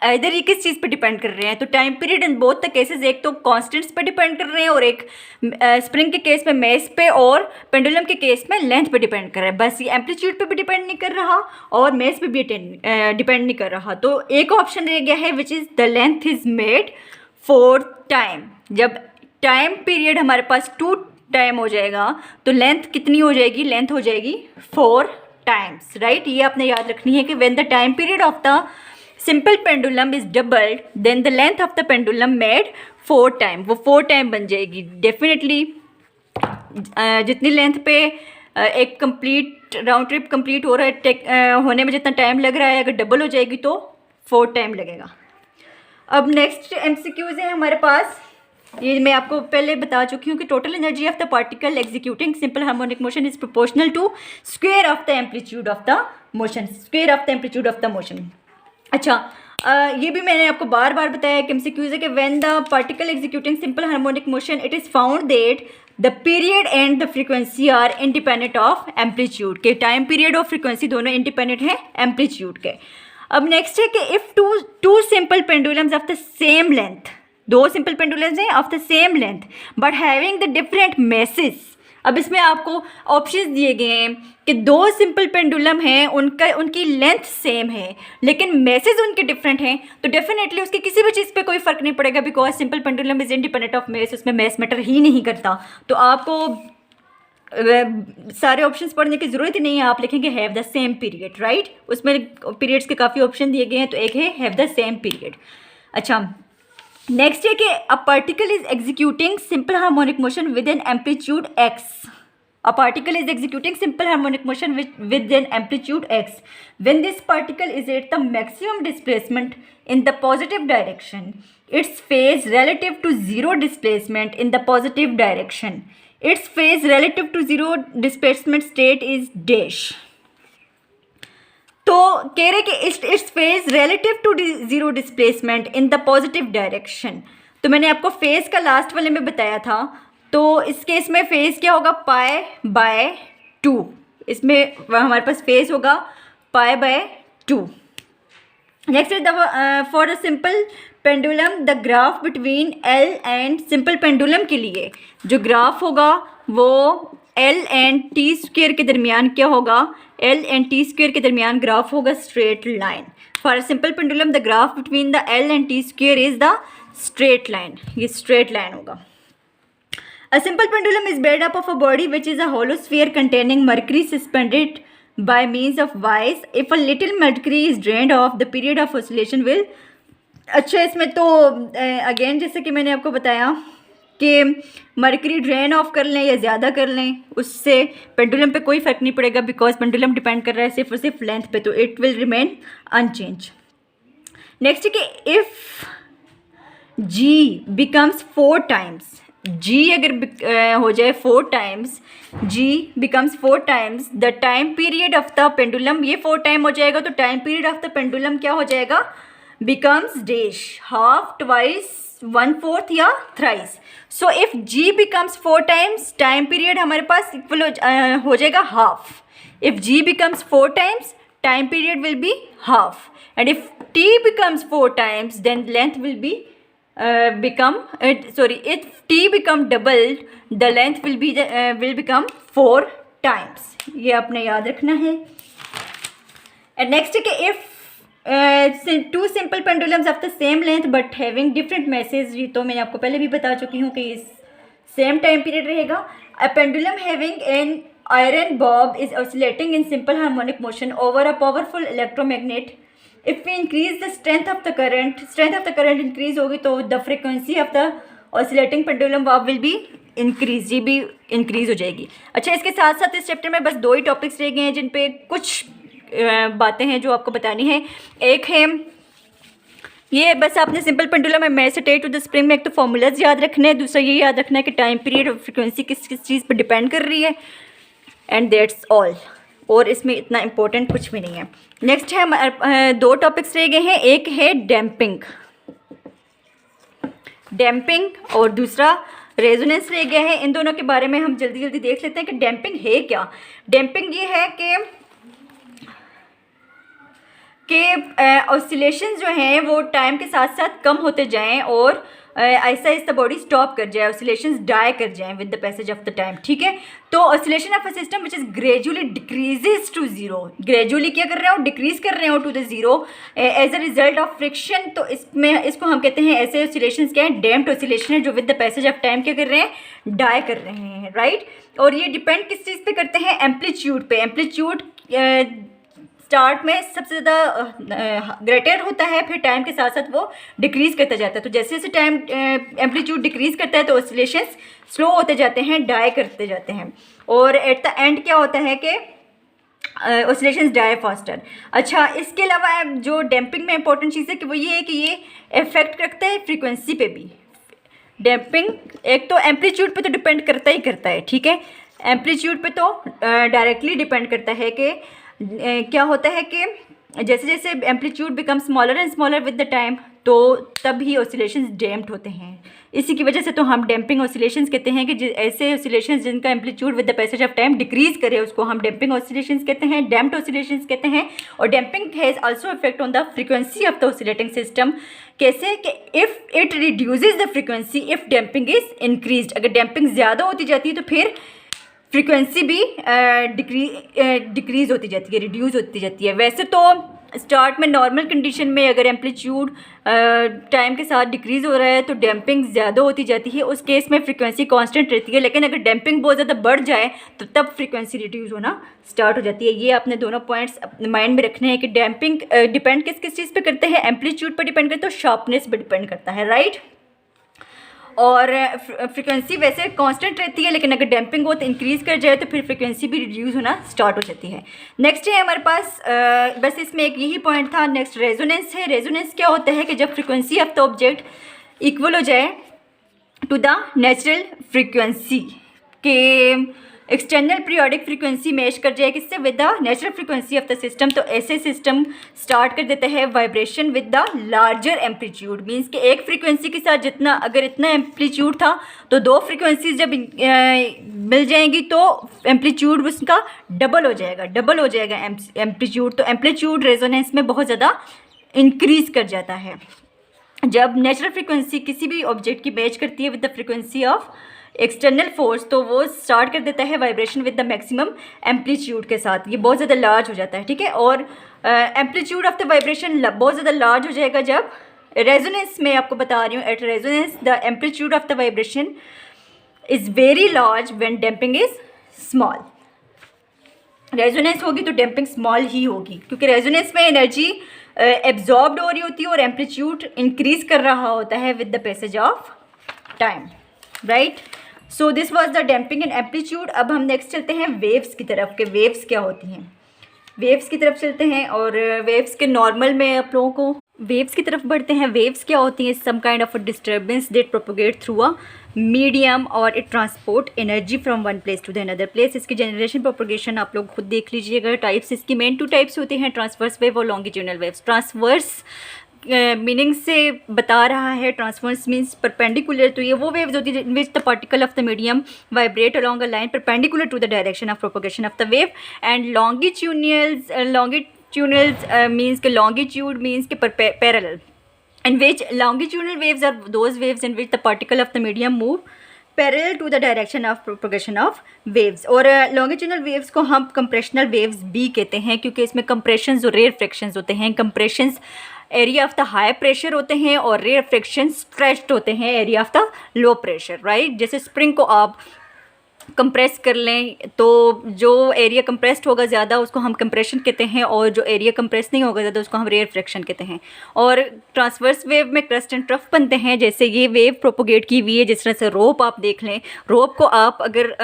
इधर ये किस चीज़ पे डिपेंड कर रहे हैं। तो time period in both the cases, एक तो कांस्टेंट्स पे डिपेंड कर रहे हैं और एक स्प्रिंग के केस में मेस पे और पेंडुलम के केस में लेंथ पे डिपेंड कर रहा है। बस ये एम्पलीट्यूड पे भी डिपेंड नहीं कर रहा और मेस पे भी डिपेंड नहीं कर रहा। तो एक ऑप्शन रह गया है which is the length is made 4 time. जब टाइम पीरियड हमारे पास 2 टाइम हो जाएगा तो लेंथ कितनी हो जाएगी? लेंथ हो जाएगी 4 टाइम्स, राइट। ये आपने याद रखनी है कि when the time period of the simple pendulum is doubled then the length of the pendulum made 4 time, वो 4 टाइम बन जाएगी डेफिनेटली। जितनी लेंथ पे एक कंप्लीट राउंड ट्रिप कंप्लीट हो रहा है, होने में जितना टाइम लग रहा है, अगर डबल हो जाएगी तो 4 टाइम लगेगा। अब नेक्स्ट MCQs है हमारे पास, ये मैं आपको पहले बता चुकी हूँ कि total energy of the particle executing simple harmonic motion is proportional to square of the amplitude of the motion, square of the amplitude of the motion. अच्छा, ये भी मैंने आपको बार बार बताया कि MCQs है कि when the particle executing simple harmonic motion it is found that the period and the frequency are independent of amplitude, के टाइम पीरियड और फ्रीक्वेंसी दोनों इंडिपेंडेंट हैं एम्पलीट्यूड के। अब नेक्स्ट है कि if two simple pendulums of the same length, 2 simple pendulums हैं of the same length but having the different masses. अब इसमें आपको ऑप्शंस दिए गए हैं कि 2 सिंपल पेंडुलम हैं, उनकी लेंथ सेम है लेकिन मेसेज उनके डिफरेंट हैं, तो डेफिनेटली उसकी किसी भी चीज़ पे कोई फ़र्क नहीं पड़ेगा because simple pendulum is independent of mess, उसमें मेस मैटर ही नहीं करता। तो आपको सारे ऑप्शंस पढ़ने की ज़रूरत ही नहीं है, आप लिखेंगे have the same period, right. उसमें पीरियड्स के काफ़ी ऑप्शन दिए गए हैं, तो एक है हैव द सेम पीरियड। अच्छा, नेक्स्ट है कि a particle is executing simple harmonic motion with an amplitude x। A particle is executing simple harmonic motion with an amplitude x when this particle is at the maximum displacement in the positive direction, its phase relative to zero displacement in the positive direction, its phase relative to zero displacement state is dash। तो कह रहे कि its phase relative to zero displacement in the positive direction. तो मैंने आपको फेज का लास्ट वाले में बताया था, तो इस केस में फेज क्या होगा? π/2। इसमें हमारे पास फेज होगा π/2। Next is the for the simple pendulum the graph between L and simple pendulum के लिए जो ग्राफ होगा वो L एंड T स्क्वेयर के दरमियान क्या होगा? L एंड T स्क्वेयर के दरमियान ग्राफ होगा straight line. For simple pendulum the graph between the L and T square is the straight line, ये स्ट्रेट लाइन होगा। A simple pendulum is made up of a body which is a hollow sphere containing mercury suspended by means of vice. If a little mercury is drained off the period of oscillation will. अच्छा, इसमें तो अगेन जैसे कि मैंने आपको बताया कि मर्करी ड्रेन ऑफ कर लें या ज़्यादा कर लें उससे पेंडुलम पे कोई फ़र्क नहीं पड़ेगा बिकॉज पेंडुलम डिपेंड कर रहा है सिर्फ और सिर्फ लेंथ पे, तो it will remain unchange. Next कि if G becomes 4 times, G अगर हो जाए 4 times, G becomes 4 times the time period of the pendulum, ये 4 टाइम हो जाएगा तो time period of the pendulum क्या हो जाएगा, बिकम्स डैश हाफ, ट्वाइस, 1/4 या thrice. So if G becomes 4 times, time period हमारे पास इक्वल हो जाएगा half. If G becomes 4 times, time period will be half, and if t becomes 4 times then length will be if t become doubled the length will become 4 times, ये आपने याद रखना है। and next है कि if two simple pendulums of the same length but having different masses, ये तो मैंने आपको पहले भी बता चुकी हूँ कि इस सेम टाइम पीरियड रहेगा। a pendulum having an iron bob is oscillating in simple harmonic motion over a powerful electromagnet. If we increase the strength of the current increase होगी तो the frequency of the oscillating pendulum bob will be increase, ये भी increase हो जाएगी। अच्छा, इसके साथ साथ इस चैप्टर में बस 2 ही टॉपिक्स रह गए हैं जिन पे कुछ बातें हैं जो आपको बतानी है। एक है ये, बस आपने सिंपल पेंडुलम में mass attach to the spring में एक तो फॉर्मूलाज याद रखने हैं, दूसरा ये याद रखना है कि टाइम पीरियड और फ्रिक्वेंसी किस किस चीज़ पर डिपेंड कर रही है, एंड दैट्स ऑल। और इसमें इतना इम्पोर्टेंट कुछ भी नहीं है। नेक्स्ट है हमारे 2 टॉपिक्स रह गए हैं, एक है डैम्पिंग और दूसरा रेजोनेंस रह गया है। इन दोनों के बारे में हम जल्दी जल्दी देख लेते हैं कि डैम्पिंग है क्या। डैम्पिंग ये है कि ऑसिलेशंस जो हैं वो टाइम के साथ साथ कम होते जाएं और ऐसा आहिस्ता बॉडी स्टॉप कर जाए, ऑसिलेशंस डाई कर जाएं with the passage of the time, ठीक है। तो oscillation of a system which is gradually decreases to zero, gradually क्या कर रहे हो, डिक्रीज कर रहे हो to the zero as a result of friction. तो इसको हम कहते हैं, ऐसे ऑसिलेशंस क्या हैं, डैम्प्ड ऑसिलेशन है जो with the passage of time क्या कर रहे हैं, डाई कर रहे हैं, राइट। और ये डिपेंड किस चीज़ पे करते हैं, एम्पलीट्यूड पे। एम्पलीट्यूड स्टार्ट में सबसे ज़्यादा ग्रेटर होता है, फिर टाइम के साथ साथ वो डिक्रीज़ करता जाता है। तो जैसे जैसे टाइम एम्पलीट्यूड डिक्रीज़ करता है तो ऑसिलेशंस स्लो होते जाते हैं, डाई करते जाते हैं, और एट द एंड क्या होता है कि ऑसिलेशंस डाई फास्टर। अच्छा, इसके अलावा जो डैम्पिंग में इंपॉर्टेंट चीज़ है कि वो ये है कि ये इफेक्ट रखता है फ्रीक्वेंसी पे भी। डैम्पिंग एक तो एम्पलीट्यूड पे तो डिपेंड करता ही करता है, ठीक है। एम्पलीट्यूड पे तो डायरेक्टली डिपेंड करता है कि क्या होता है कि जैसे जैसे amplitude become smaller and smaller with the time, तो तब ही ऑसिलेशंस डैम्प्ड होते हैं। इसी की वजह से तो हम डैम्पिंग ऑसिलेशंस कहते हैं कि ऐसे ऑसिलेशंस जिनका amplitude with the passage of time decrease करे उसको हम डैम्पिंग ऑसिलेशंस कहते हैं, डैम्प्ड ऑसिलेशंस कहते हैं। और damping has also effect on the frequency of the oscillating system. कैसे कि if it reduces the frequency if damping is increased, अगर डैम्पिंग ज़्यादा होती जाती है तो फिर फ्रीक्वेंसी भी डिक्रीज़ होती जाती है, रिड्यूस होती जाती है। वैसे तो स्टार्ट में नॉर्मल कंडीशन में अगर एम्पलीट्यूड टाइम के साथ डिक्रीज़ हो रहा है तो डैम्पिंग ज़्यादा होती जाती है, उस केस में फ्रीक्वेंसी कांस्टेंट रहती है। लेकिन अगर डैम्पिंग बहुत ज़्यादा बढ़ जाए तो तब फ्रीक्वेंसी रिड्यूस होना स्टार्ट हो जाती है। ये आपने दोनों पॉइंट्स अपने माइंड में रखने हैं कि डैम्पिंग डिपेंड किस किस चीज़ पे करते हैं, एम्पलीट्यूड पर डिपेंड करता है, तो शार्पनेस पर डिपेंड करता है, राइट। और फ्रीक्वेंसी वैसे कांस्टेंट रहती है, लेकिन अगर डैम्पिंग बहुत इंक्रीज़ कर जाए तो फिर फ्रीक्वेंसी भी रिड्यूस होना स्टार्ट हो जाती है। नेक्स्ट है हमारे पास बस इसमें एक यही पॉइंट था। नेक्स्ट रेजोनेंस है। रेजोनेंस क्या होता है कि जब frequency of the object equal हो जाए टू द नेचुरल फ्रीक्वेंसी के एक्सटर्नल पीरियोडिक फ्रीक्वेंसी मैच कर जाए किससे, with the natural frequency of the system, तो ऐसे सिस्टम स्टार्ट कर देता है vibration with the larger amplitude. Means कि एक फ्रीक्वेंसी के साथ जितना अगर इतना एम्पलीट्यूड था तो 2 फ्रीक्वेंसीज जब मिल जाएंगी तो एम्पलीट्यूड उसका डबल हो जाएगा एम्पलीट्यूड। तो एम्पलीट्यूड रेजोनेंस में बहुत ज़्यादा इंक्रीज़ कर जाता है जब नेचुरल फ्रीक्वेंसी किसी भी ऑब्जेक्ट की मैच करती है with the frequency of external force, तो वो स्टार्ट कर देता है vibration with the maximum amplitude के साथ। ये बहुत ज़्यादा लार्ज हो जाता है, ठीक है। और एम्पलीट्यूड ऑफ द वाइब्रेशन बहुत ज़्यादा लार्ज हो जाएगा जब रेजोनेंस में, आपको बता रही हूँ, at resonance the amplitude of the vibration is very large when damping is small. Resonance होगी तो डैम्पिंग स्मॉल ही होगी, क्योंकि रेजोनेंस में एनर्जी एब्जॉर्ब्ड हो रही होती है और एम्पलीट्यूड इंक्रीज कर रहा होता है with the passage of time, right. So this was the damping and amplitude. अब हम नेक्स्ट चलते हैं वेव्स की तरफ के वेव्स क्या होती हैं। वेव्स की तरफ चलते हैं और वेव्स के नॉर्मल में आप लोगों को वेव्स की तरफ बढ़ते हैं। वेव्स क्या होती हैं? Some kind of a disturbance that propagate through a medium और it transport energy from one place to the another place. इसकी जनरेशन प्रोपोगेशन आप लोग खुद देख लीजिएगा। टाइप्स इसकी मेन 2 टाइप्स होते हैं, ट्रांसवर्स वेव और लॉन्गिट्यूडनल वेव्स। ट्रांसवर्स मीनिंग से बता रहा है, ट्रांसवर्स मीन्स परपेंडिकुलर, तो ये वो वेव्स होती है which the particle of the medium vibrate along a line perpendicular to the direction of propagation of the wave. And longitudinals means के longitude means के parallel, in which longitudinal waves are those waves in which the particle of the medium move parallel to the direction of propagation of waves। और longitudinal waves को हम compressional waves भी कहते हैं, क्योंकि इसमें compressions और rarefaction होते हैं। compressions area of the high pressure होते हैं और रेयरफेक्शन स्ट्रेच्ड होते हैं area of the low pressure, right. जैसे स्प्रिंग को आप कंप्रेस कर लें तो जो एरिया कंप्रेस्ड होगा ज़्यादा उसको हम कंप्रेशन कहते हैं, और जो एरिया कंप्रेस नहीं होगा ज़्यादा उसको हम रेयरफ्रैक्शन कहते हैं। और ट्रांसवर्स वेव में क्रस्ट एंड ट्रफ बनते हैं। जैसे ये वेव प्रोपोगेट की हुई है, जिस तरह से रोप आप देख लें, रोप को आप अगर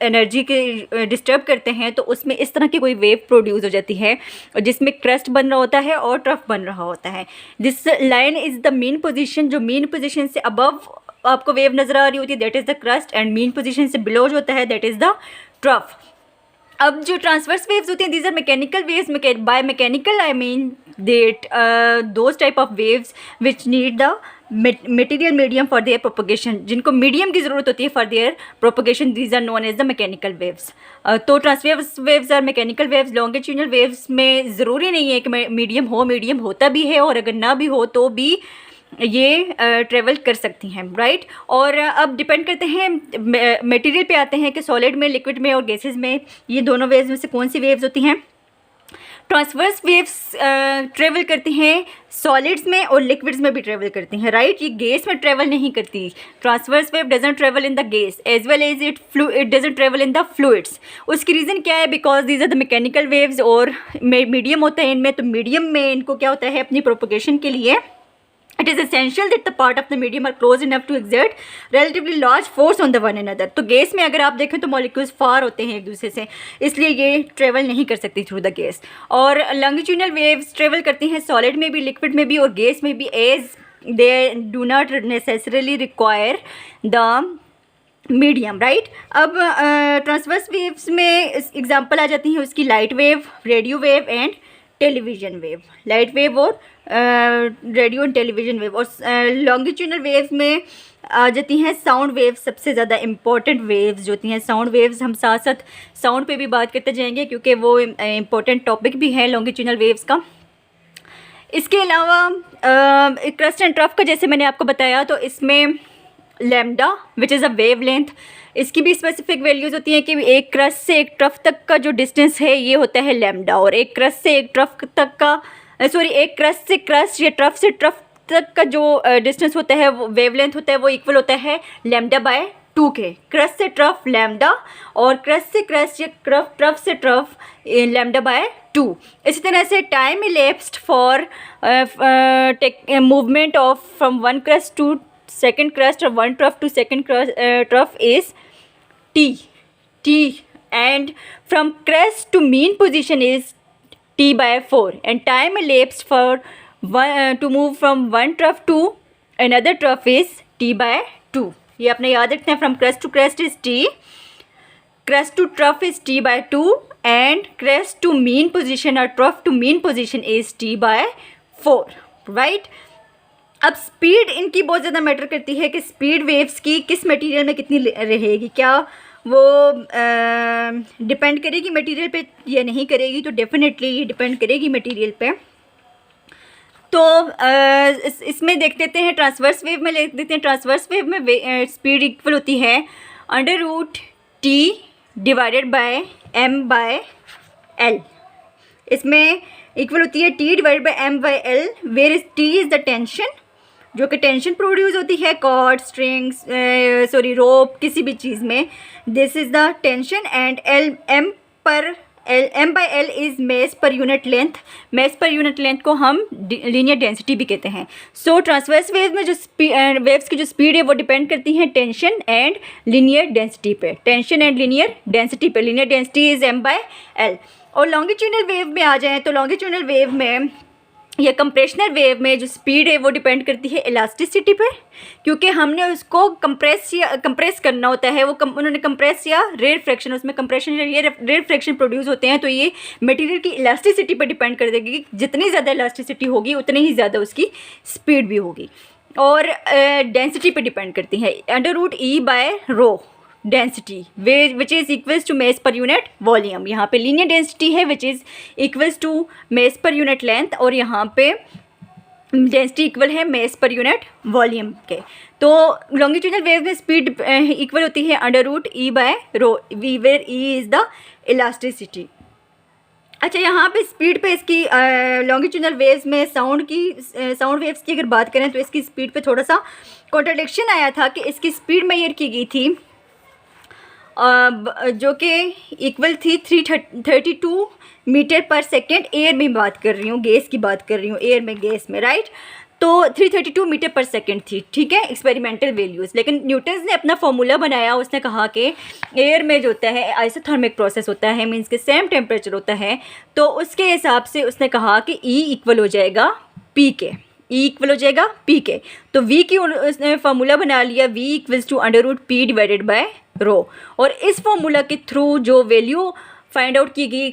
एनर्जी के डिस्टर्ब करते हैं तो उसमें इस तरह की कोई वेव प्रोड्यूस हो जाती है जिसमें क्रस्ट बन रहा होता है और ट्रफ बन रहा होता है। This line is the mean position, जो मीन पोजिशन से अबव आपको वेव नजर आ रही होती है that is the crust, and mean position से बिलो जो होता है दैट इज़ द ट्रफ। अब जो ट्रांसवर्स वेव्स होती हैं these are mechanical waves. By mechanical I mean that those type of waves which need the material medium for their propagation, जिनको मीडियम की ज़रूरत होती है for their propagation, these are known as the mechanical waves. तो transverse waves are mechanical waves. Longitudinal waves में ज़रूरी नहीं है कि मीडियम हो, मीडियम होता भी है और अगर ना भी हो तो भी ये ट्रेवल कर सकती हैं, राइट। और अब डिपेंड करते हैं मटेरियल पे आते हैं कि सॉलिड में, लिक्विड में और गैसेस में, ये दोनों वेव्स में से कौन सी वेव्स होती हैं। ट्रांसवर्स वेव्स ट्रेवल करती हैं सॉलिड्स में और लिक्विड्स में भी ट्रेवल करती हैं, राइट। ये गैस में ट्रेवल नहीं करती। Transverse wave doesn't travel in the gas as well as it doesn't travel in the fluids. उसकी रीज़न क्या है? Because these are the mechanical waves और मीडियम होता है इनमें, तो मीडियम में इनको क्या होता है अपनी प्रोपोगेशन के लिए it is essential that the part of the medium are close enough to exert relatively large force on the one another। तो गैस में अगर आप देखें तो मॉलिक्यूल्स फार होते हैं एक दूसरे से, इसलिए ये ट्रेवल नहीं कर सकती थ्रू द गैस। और लॉन्गिट्यूडनल वेव्स ट्रेवल करती हैं सॉलिड में भी, लिक्विड में भी और गैस में भी, as they do not necessarily require the medium, right. अब ट्रांसवर्स वेव्स में एग्जांपल आ जाती हैं उसकी light wave, radio wave and television wave. Light wave और रेडियो एंड टेलीविज़न वेव। और लॉन्गिट्यूडनल वेव्स में आ जाती हैं साउंड वेव्स, सबसे ज़्यादा इम्पॉर्टेंट वेव्स जो होती हैं साउंड वेव्स। हम साथ साथ साउंड पे भी बात करते जाएंगे क्योंकि वो इम्पॉर्टेंट टॉपिक भी है लॉन्गिट्यूडनल वेव्स का। इसके अलावा क्रस्ट एंड ट्रफ का जैसे मैंने आपको बताया, तो इसमें lambda which is a wave length, इसकी भी स्पेसिफिक वैल्यूज़ होती हैं कि एक क्रस्ट से एक ट्रफ तक का जो डिस्टेंस है ये होता है लैम्डा, और एक क्रस्ट से एक ट्रफ तक का एक क्रस्ट से क्रस्ट या ट्रफ से ट्रफ तक का जो डिस्टेंस होता है वो वेवलेंथ होता है, वो इक्वल होता है लैम्डा बाय 2 के। क्रस्ट से ट्रफ लैम्डा और क्रस्ट से क्रस्ट या ट्रफ से ट्रफ लैम्डा बाय 2। इसी तरह से time elapsed for movement of from one crest to second crest और one trough to second trough is t, and from crest to mean position is t by 4, and time elapsed for to move from one trough to another trough is t by 2। ये अपने याद रखते हैं। from crest to crest is t, crest to trough is t by 2, and crest to mean position or trough to mean position is t by 4, right। अब स्पीड इनकी बहुत ज़्यादा मैटर करती है कि स्पीड वेव्स की किस मटेरियल में कितनी रहेगी, क्या वो डिपेंड करेगी मटेरियल पे या नहीं करेगी। तो डेफिनेटली ये डिपेंड करेगी मटेरियल पे। तो इसमें देख लेते हैं ट्रांसवर्स वेव में, लिख देते हैं ट्रांसवर्स वेव में स्पीड इक्वल होती है √T divided by m by l। इसमें इक्वल होती है T divided by m by l, where is T is the tension, जो कि टेंशन प्रोड्यूस होती है कॉर्ड, स्ट्रिंग्स, रोप, किसी भी चीज़ में। This is the tension and m by l is mess per unit length. Mess per unit length को हम लीनियर डेंसिटी भी कहते हैं। सो ट्रांसवर्स वेव में जो वेव्स की जो स्पीड है वो डिपेंड करती हैं टेंशन एंड लीनियर डेंसिटी पे, टेंशन एंड लीनियर डेंसिटी पे। Linear density is m by l। और लॉन्गिट्यूडनल वेव में आ जाएँ तो लॉन्गिट्यूडनल वेव में या कंप्रेशनल वेव में जो स्पीड है वो डिपेंड करती है इलास्टिसिटी पे, क्योंकि हमने उसको कंप्रेस करना होता है। उन्होंने कंप्रेस या रेयर फ्रैक्शन, उसमें कंप्रेशन या रेयर फ्रैक्शन प्रोड्यूस होते हैं। तो ये मटेरियल की इलास्टिसिटी पर डिपेंड कर देगी कि जितनी ज़्यादा इलास्टिसिटी होगी उतनी ही ज़्यादा उसकी स्पीड भी होगी। और डेंसिटी पे डिपेंड करती है, √E/ρ density which is equals to mass per unit volume. यहाँ पे लीनियर डेंसिटी है which is equals to mass per unit length, और यहाँ पे डेंसिटी इक्वल है मेस पर यूनिट वॉल्यूम के। तो लॉन्गिट्यूडनल वेव में स्पीड इक्वल होती है √E/ρ, where E is the elasticity. अच्छा, यहाँ पे स्पीड पे इसकी लॉन्गिट्यूडनल वेव्स में साउंड वेव्स की अगर बात करें तो इसकी स्पीड पे थोड़ा सा कॉन्ट्रडिक्शन आया था कि इसकी स्पीड मेजर की गई थी जो कि इक्वल थी 332 मीटर पर सेकेंड। एयर में बात कर रही हूँ, गैस की बात कर रही हूँ, एयर में गैस में, राइट। तो 332 मीटर पर सेकेंड थी, ठीक है, एक्सपेरिमेंटल वैल्यूज़। लेकिन न्यूटन ने अपना फॉर्मूला बनाया, उसने कहा कि एयर में जो होता है आइसोथर्मिक प्रोसेस होता है, मीन्स के सेम टेम्परेचर होता है। तो उसके हिसाब से उसने कहा कि E इक्वल हो जाएगा P के, E इक्वल हो जाएगा P के। तो V की उसने फार्मूला बना लिया, V इक्वल्स टू √P/ρ। और इस फार्मूला के थ्रू जो वैल्यू फाइंड आउट की गई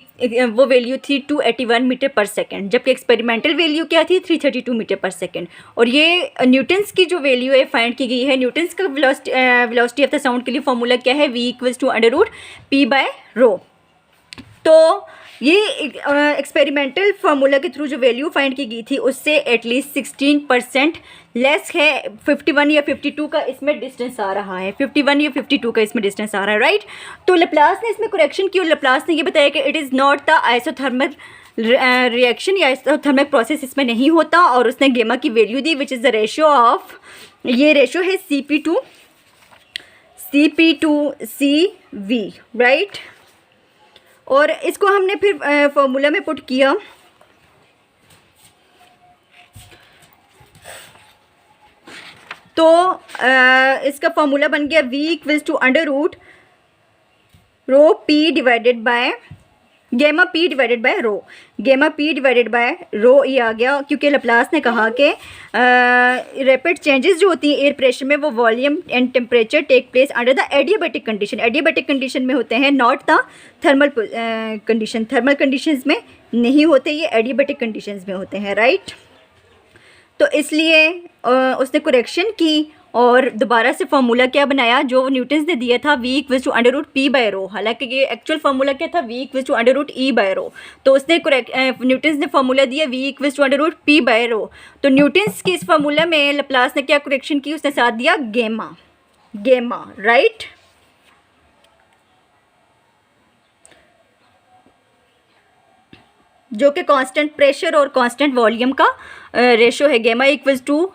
वो वैल्यू थी 281 मीटर पर सेकेंड, जबकि एक्सपेरिमेंटल वैल्यू क्या थी 332 मीटर पर सेकेंड। और ये न्यूटन्स की जो वैल्यू है फाइंड की गई है। न्यूटन्स का वेलोसिटी ऑफ द साउंड के लिए फार्मूला क्या है, V इक्वल्स टू √P/ρ। तो ये एक्सपेरिमेंटल फार्मूला के थ्रू जो वैल्यू फाइंड की गई थी उससे एटलीस्ट 16% लेस है। 51 या 52 का इसमें डिस्टेंस आ रहा है, 51 या 52 का इसमें डिस्टेंस आ रहा है, राइट। तो लैप्लास ने इसमें करेक्शन की और लैप्लास ने ये बताया कि it is not the isothermal reaction या आइसोथर्मिक प्रोसेस इसमें नहीं होता। और उसने गेमा की value the which is the ratio of, ये रेशियो है CP2CV, राइट। और इसको हमने फिर फॉर्मूला में पुट किया, तो इसका फॉर्मूला बन गया V इक्वल्स टू √ρP/ρ, गेमा P/ρ, गेमा P/ρ ये आ गया, क्योंकि लैप्लास ने कहा कि रैपिड चेंजेस जो होती हैं एयर प्रेशर में वो volume and temperature take place under the adiabatic condition. Adiabatic condition में होते हैं, not the thermal condition. Thermal conditions में नहीं होते, ये एडियाबैटिक कंडीशंस में होते हैं, राइट। तो इसलिए उसने करेक्शन की और दोबारा से फार्मूला क्या बनाया जो न्यूटन्स ने दिया था, V इक्वल्स टू √P/ρ। हालांकि ये एक्चुअल फार्मूला क्या था, V इक्वल्स टू √E/ρ। तो उसने न्यूटन्स ने फार्मूला दिया V इक्वल्स टू √P/ρ। तो न्यूटन्स की इस फार्मूला में लैप्लास ने क्या करेक्शन की, उसने साथ दिया गेमा, राइट। जो कि कांस्टेंट प्रेशर और कांस्टेंट वॉल्यूम का रेशो है। Gamma equals to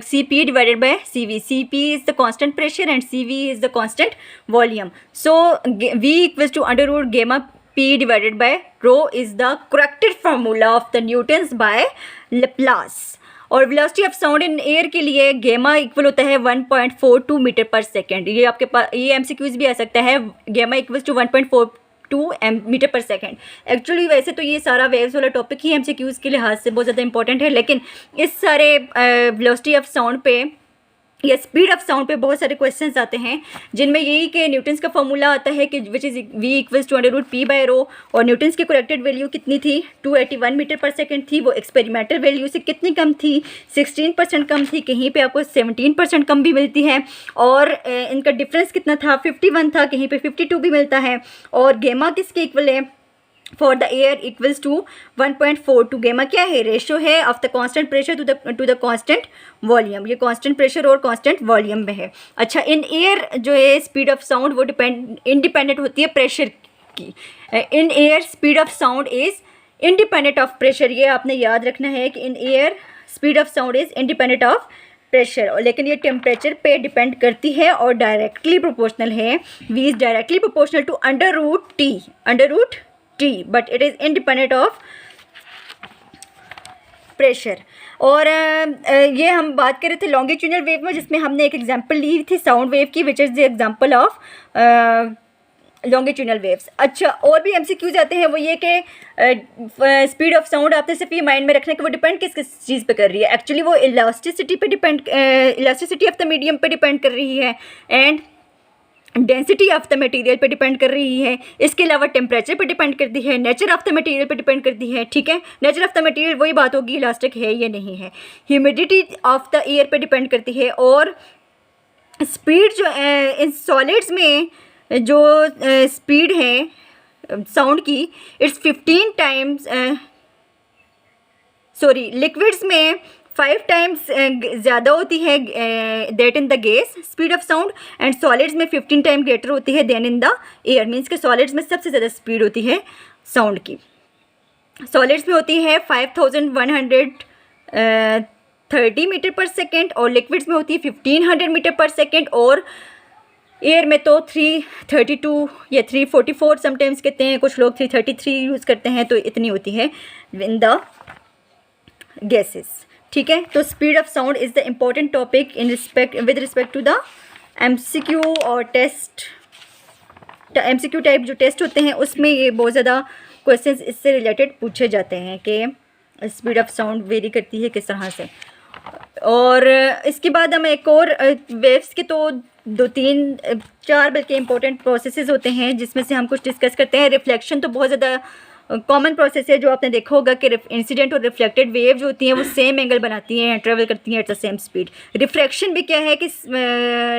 CP/CV। CP is the constant pressure and CV is the constant volume. So V equals to √gamma P/ρ is the corrected formula of the Newton's by Laplace. और velocity of sound in air के लिए गेमा इक्वल होता है 1.42 मीटर पर सेकेंड। ये आपके पास ये MCQs भी आ सकता है, गेमा इक्वल्स टू 1.42 मीटर पर सेकेंड। एक्चुअली वैसे तो ये सारा वेव्स वाला टॉपिक ही MCQs के लिहाज से बहुत ज़्यादा इंपॉर्टेंट है, लेकिन इस सारे वेलोसिटी ऑफ साउंड पे या स्पीड ऑफ साउंड पे बहुत सारे क्वेश्चंस आते हैं, जिनमें यही कि न्यूटन्स का फॉर्मूला आता है कि which is V equals to √P/ρ। और न्यूटन्स की करेक्टेड वैल्यू कितनी थी, 281 मीटर पर सेकेंड थी। वो एक्सपेरिमेंटल वैल्यू से कितनी कम थी, 16% कम थी, कहीं पे आपको 17% कम भी मिलती है। और इनका डिफरेंस कितना था, 51 था, कहीं पे 52 भी मिलता है। और गेमा किसके इक्वल है, for the air equals to 1.42। Gamma क्या है, रेशो है of the constant pressure to the constant volume. ये कांस्टेंट प्रेशर और कांस्टेंट वॉल्यूम में है। अच्छा, इन एयर जो है स्पीड ऑफ साउंड वो इंडिपेंडेंट होती है प्रेशर की। In air speed of sound is independent of pressure. ये आपने याद रखना है कि in air speed of sound is independent of pressure, लेकिन ये टेम्परेचर पे डिपेंड करती है और डायरेक्टली प्रोपोर्शनल है। V is directly proportional to √T, but it is independent of pressure. और ये हम बात कर रहे थे लॉन्गिट्यूडनल वेव में, जिसमें हमने एक एग्जांपल ली थी साउंड वेव की, which is the example of longitudinal waves. अच्छा, और भी एमसीक्यूज आते हैं, वो ये कि स्पीड ऑफ साउंड आपने सिर्फ ये माइंड में रखना है कि वो डिपेंड किस किस चीज़ पे कर रही है। एक्चुअली वो इलास्टिसिटी पे depend, elasticity of the medium पे डिपेंड कर रही है and density of the material पे डिपेंड कर रही है। इसके अलावा टेम्परेचर पे डिपेंड करती है, नेचर ऑफ द मटेरियल पे डिपेंड करती है। ठीक है, नेचर ऑफ द मटेरियल वही बात होगी इलास्टिक है या नहीं है। ह्यूमिडिटी ऑफ द एयर पे डिपेंड करती है। और स्पीड जो इन सॉलिड्स में जो स्पीड है साउंड की, इट्स 15 टाइम्स, सॉरी लिक्विड्स में 5 टाइम्स ज़्यादा होती है that in the gas speed of sound, and solids में 15 टाइम ग्रेटर होती है than in the air. Means के सॉलिड्स में सबसे ज़्यादा स्पीड होती है साउंड की। सॉलिड्स में होती है 5130 मीटर पर सेकेंड, और लिक्विड्स में होती है 1500 मीटर पर सेकेंड, और एयर में तो 332 या 344 समटाइम्स कहते हैं, कुछ लोग 333 यूज़ करते हैं, तो इतनी होती है इन द गैसेस। ठीक है, तो speed of sound is the important topic in with respect to the MCQ और टेस्ट, एमसीक्यू टाइप जो टेस्ट होते हैं उसमें ये बहुत ज़्यादा क्वेश्चंस इससे रिलेटेड पूछे जाते हैं कि स्पीड ऑफ साउंड वेरी करती है किस तरह से। और इसके बाद हम एक और वेव्स के तो 2-3-4 बल्कि इंपॉर्टेंट प्रोसेसेस होते हैं जिसमें से हम कुछ डिस्कस करते हैं। रिफ्लेक्शन तो बहुत ज़्यादा कॉमन प्रोसेस है, जो आपने देखा होगा कि इंसिडेंट और रिफ्लेक्टेड वेव जो होती हैं वो सेम एंगल बनाती हैं, ट्रेवल करती हैं at the same speed. Refraction भी क्या है कि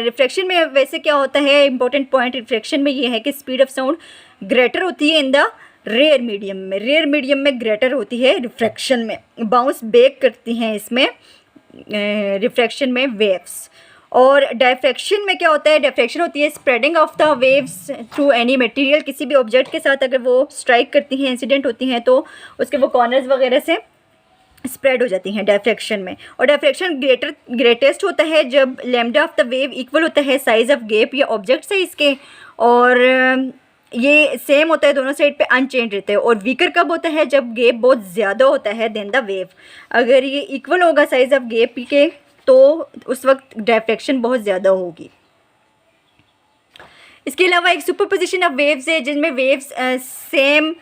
रिफ्रैक्शन में वैसे क्या होता है, इंपॉर्टेंट पॉइंट रिफ्रैक्शन में ये है कि स्पीड ऑफ साउंड ग्रेटर होती है इन द रेयर मीडियम में, रेयर मीडियम में ग्रेटर होती है रिफ्रैक्शन में, बाउंस बैक करती हैं इसमें रिफ्रैक्शन में वेव्स। और डायफ्रैक्शन में क्या होता है, डायफ्रैक्शन होती है spreading of the waves through any material, किसी भी ऑब्जेक्ट के साथ अगर वो स्ट्राइक करती हैं, इंसिडेंट होती हैं, तो उसके वो कॉर्नर्स वगैरह से स्प्रेड हो जाती हैं डायफ्रैक्शन में। और डायफ्रैक्शन ग्रेटेस्ट होता है जब lambda of the wave equal होता है साइज़ ऑफ गैप या ऑब्जेक्ट साइज़ के, और ये सेम होता है दोनों साइड पे अनचेंज रहते हैं। और वीकर कब होता है, जब गैप बहुत ज़्यादा होता है देन द वेव। अगर ये इक्वल होगा साइज़ ऑफ गैप के तो उस वक्त डायफ्रैक्शन बहुत ज़्यादा होगी। इसके अलावा एक सुपरपोजिशन ऑफ वेव्स है जिनमें वेव्स सेम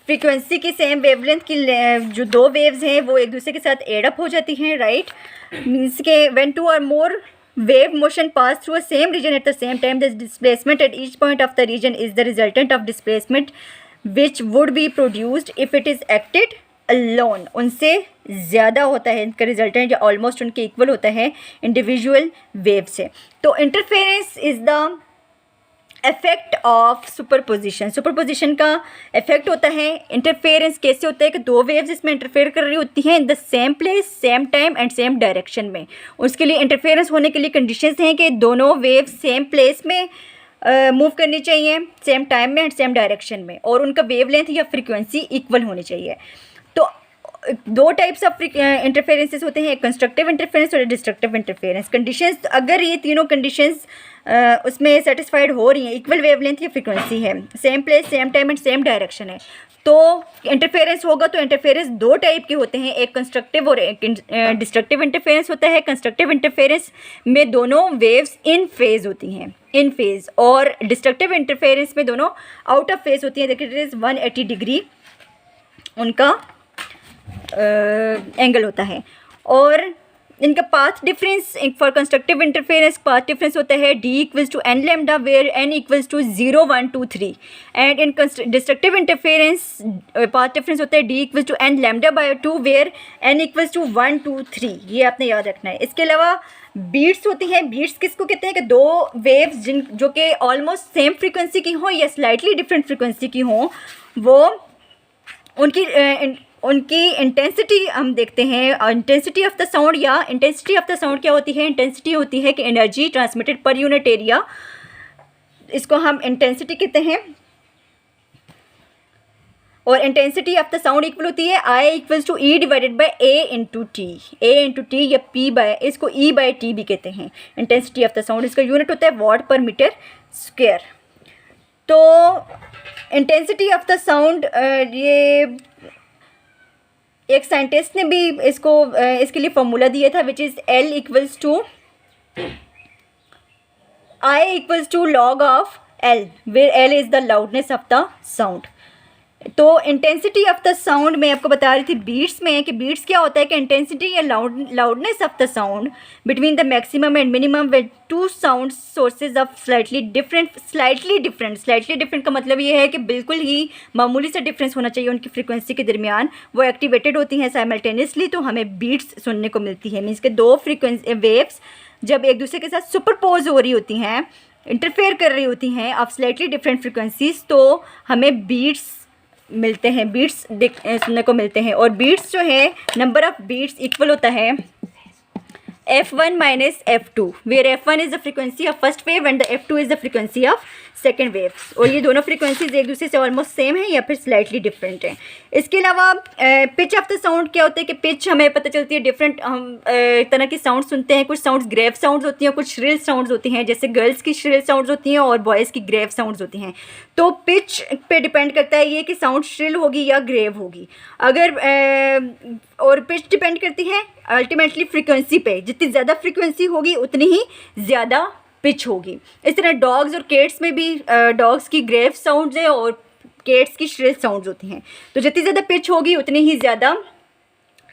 फ्रीक्वेंसी की, सेम वेवलेंथ की जो दो वेव्स हैं वो एक दूसरे के साथ एड अप हो जाती हैं, राइट। मीन्स के when 2 or more wave motion pass through a same region at the same time, the displacement at each point of the region is the resultant of displacement which would be produced if it is acted alone। उनसे ज़्यादा होता है इनका रिजल्टेंट, या ऑलमोस्ट उनके इक्वल होता है इंडिविजुअल वेव से। तो interference is the effect of superposition. Superposition का इफेक्ट होता है। इंटरफेरेंस कैसे होता है कि दो वेव्स इसमें इंटरफेयर कर रही होती हैं in the same place, same time and same direction में। उसके लिए इंटरफेरेंस होने के लिए कंडीशंस हैं कि दोनों वेव्स सेम प्लेस में मूव करनी चाहिए, सेम टाइम में एंड सेम डायरेक्शन में, और उनका वेवलेंथ या फ्रीक्वेंसी इक्वल होनी चाहिए। तो दो टाइप्स ऑफ इंटरफेरेंसेस होते हैं, एक कंस्ट्रक्टिव इंटरफेरेंस और डिस्ट्रक्टिव इंटरफेरेंस। कंडीशंस, अगर ये तीनों कंडीशंस उसमें सेटिस्फाइड हो रही हैं, इक्वल वेवलेंथ या फ्रीक्वेंसी है, same place, same time and same direction है, तो इंटरफेरेंस होगा। तो इंटरफेरेंस दो टाइप के होते हैं, एक कंस्ट्रक्टिव और एक डिस्ट्रक्टिव इंटरफेरेंस होता है। कंस्ट्रक्टिव इंटरफेरेंस में दोनों वेव्स इन फेज होती हैं, इन फेज, और डिस्ट्रक्टिव इंटरफेरेंस में दोनों आउट ऑफ फेज होती हैं। देखिए इट इज़ 180 डिग्री उनका एंगल होता है। और इनका path difference for constructive interference path difference होता है d = n lambda where n = 0, 1, 2, 3। And in destructive interference path difference होता है d = n lambda/2 where n = 1, 2, 3। ये आपने याद रखना है। इसके अलावा बीट्स होती हैं। बीट्स किसको कहते हैं कि दो वेव्स जो कि ऑलमोस्ट सेम फ्रीक्वेंसी की हों या स्लाइटली डिफरेंट फ्रीक्वेंसी की हों, वो उनकी इंटेंसिटी हम देखते हैं। इंटेंसिटी ऑफ द साउंड, या इंटेंसिटी ऑफ द साउंड क्या होती है, इंटेंसिटी होती है कि energy transmitted per unit area, इसको हम इंटेंसिटी कहते हैं। और intensity of the sound equal होती है I = E / A × T, A × T या P इसको E/T भी कहते हैं। इंटेंसिटी ऑफ द साउंड, इसका यूनिट होता है वॉट पर मीटर स्क्वायर। तो इंटेंसिटी ऑफ द साउंड, ये एक साइंटिस्ट ने भी इसके लिए फॉर्मूला दिया था, which is L = I = log of L, where L is the loudness of the sound. तो इंटेंसिटी ऑफ द साउंड में आपको बता रही थी बीट्स में कि बीट्स क्या होता है कि इंटेंसिटी या loudness of the sound between the maximum and minimum with two sound sources of slightly different का मतलब ये है कि बिल्कुल ही मामूली सा डिफरेंस होना चाहिए उनकी फ्रीक्वेंसी के दरमियान, वो एक्टिवेटेड होती हैं साइमल्टेनियसली, तो हमें बीट्स सुनने को मिलती है। मीन्स के दो फ्रीक्वेंसी वेव्स जब एक दूसरे के साथ सुपरपोज हो रही होती हैं, इंटरफेयर कर रही होती हैं ऑफ स्लाइटली डिफरेंट फ्रीक्वेंसीज, तो हमें बीट्स मिलते हैं, बीट्स सुनने को मिलते हैं। और बीट्स जो है, नंबर ऑफ बीट्स इक्वल होता है F1 minus F2, where F1 is the frequency of first wave and the F2 is the frequency of second wave. और ये दोनों फ्रीक्वेंसीज एक दूसरे से ऑलमोस्ट सेम है या फिर स्लाइटली डिफरेंट है। इसके अलावा पिच ऑफ द साउंड क्या होता है कि पिच हमें पता चलती है डिफरेंट, हम तरह की साउंड सुनते हैं। कुछ साउंड्स ग्रेव साउंड्स होती हैं, कुछ श्रिल साउंड्स होती हैं, जैसे गर्ल्स की श्रिल साउंड्स होती हैं और बॉयज़ की ग्रेव साउंड्स होती हैं। तो पिच पे डिपेंड करता है ये कि साउंड श्रिल होगी या ग्रेव होगी। अगर और पिच डिपेंड करती है अल्टीमेटली फ्रीक्वेंसी पे, जितनी ज़्यादा फ्रीक्वेंसी होगी उतनी ही ज़्यादा पिच होगी। इस तरह डॉग्स और केट्स में भी डॉग्स की ग्रेव साउंड्स है और केट्स की श्रिल साउंड्स होती हैं। तो जितनी ज़्यादा पिच होगी उतनी ही ज़्यादा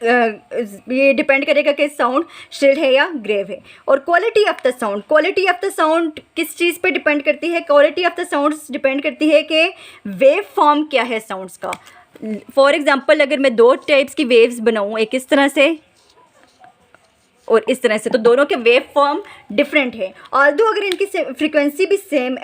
ये डिपेंड करेगा कि साउंड श्रिल है या ग्रेव है। और क्वालिटी ऑफ द साउंड किस चीज़ पे डिपेंड करती है? Quality of the sounds depend करती है कि वेव फॉर्म क्या है साउंड्स का। फॉर एग्जांपल अगर मैं दो टाइप्स की वेव्स बनाऊँ, एक इस तरह से और इस तरह से, तो दोनों के वेव फॉर्म डिफरेंट है। ऑल्दो अगर इनकी फ्रीक्वेंसी भी सेम,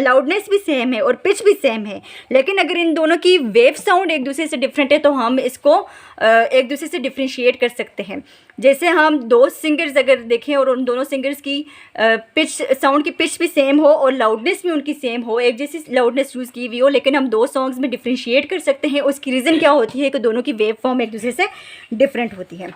लाउडनेस भी सेम है और पिच भी सेम है, लेकिन अगर इन दोनों की वेव साउंड एक दूसरे से डिफरेंट है तो हम इसको एक दूसरे से डिफ्रेंशिएट कर सकते हैं। जैसे हम दो सिंगर्स अगर देखें और उन दोनों सिंगर्स की पिच, साउंड की पिच भी सेम हो और लाउडनेस भी उनकी सेम हो, एक जैसी लाउडनेस यूज़ की हुई हो, लेकिन हम दो सॉन्ग्स में डिफ्रेंशिएट कर सकते हैं। उसकी रीज़न क्या होती है कि दोनों की वेव फॉर्म एक दूसरे से डिफरेंट होती है।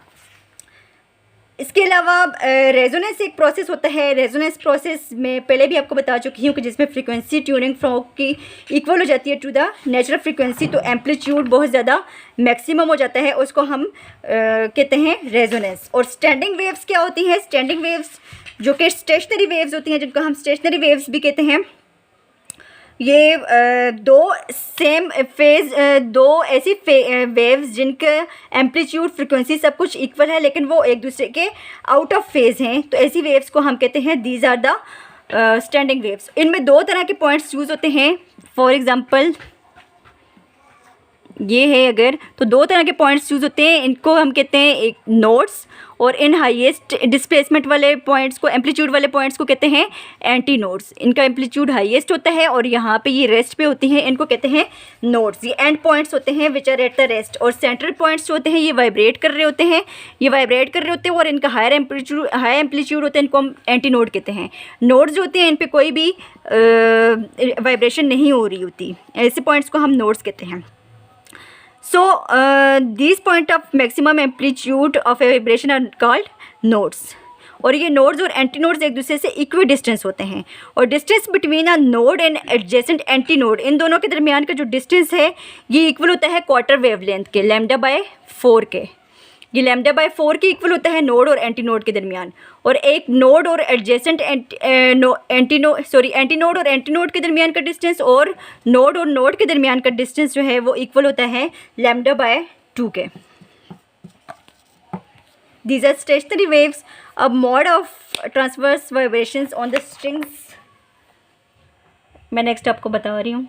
इसके अलावा रेजोनेंस एक प्रोसेस होता है। रेजोनेंस प्रोसेस में पहले भी आपको बता चुकी हूँ कि जिसमें फ्रीक्वेंसी ट्यूनिंग फ्रॉक की इक्वल हो जाती है टू द नेचुरल फ्रीक्वेंसी, तो एम्पलीट्यूड बहुत ज़्यादा मैक्सिमम हो जाता है, उसको हम कहते हैं रेजोनेंस। और स्टैंडिंग वेव्स क्या होती हैं? स्टैंडिंग वेव्स जो कि स्टेशनरी वेव्स होती हैं, जिनको हम स्टेशनरी वेव्स भी कहते हैं, ये दो सेम फेज, दो ऐसी वेव्स जिनका एम्पलीट्यूड फ्रीक्वेंसी सब कुछ इक्वल है लेकिन वो एक दूसरे के आउट ऑफ फेज हैं, तो ऐसी वेव्स को हम कहते हैं these are the standing waves. इनमें दो तरह के पॉइंट्स यूज़ होते हैं। फॉर एग्जांपल ये है अगर, तो दो तरह के पॉइंट्स यूज़ होते हैं, इनको हम कहते हैं एक नोड्स, और इन हाईएस्ट डिस्प्लेसमेंट वाले पॉइंट्स को, एम्पलीट्यूड वाले पॉइंट्स को कहते हैं एंटी नोड्स। इनका एम्पलीट्यूड हाईएस्ट होता है और यहाँ पे ये रेस्ट पे होती हैं, इनको कहते हैं नोड्स। ये एंड पॉइंट्स होते हैं which are at the rest. और सेंट्रल पॉइंट्स जो होते हैं ये वाइब्रेट कर रहे होते हैं, और इनका हाई एम्पलीट्यूड होता है, इनको हम एंटी नोड कहते हैं। नोड्स जो होते हैं इन पर कोई भी वाइब्रेशन नहीं हो रही होती, ऐसे पॉइंट्स को हम नोड्स कहते हैं। So these point of maximum amplitude of a vibration are called nodes। और ये नोड्स और एंटी नोड्स एक दूसरे से इक्वी डिस्टेंस होते हैं। और distance between a node and adjacent antinode, इन दोनों के दरमियान का जो डिस्टेंस है ये इक्वल होता है क्वार्टर वेवलेंथ के, λ/4 के। ये λ/4 के इक्वल होता है नोड और एंटी नोड के दरमियान। और एक नोड और एडजेसेंट एंटी नोड और एंटी नोड के दरमियान का डिस्टेंस और नोड के दरमियान का डिस्टेंस जो है वो इक्वल होता है λ/2 के। These are stationary waves, a mode of transverse vibrations on the strings। मैं नेक्स्ट आपको बता रही हूँ।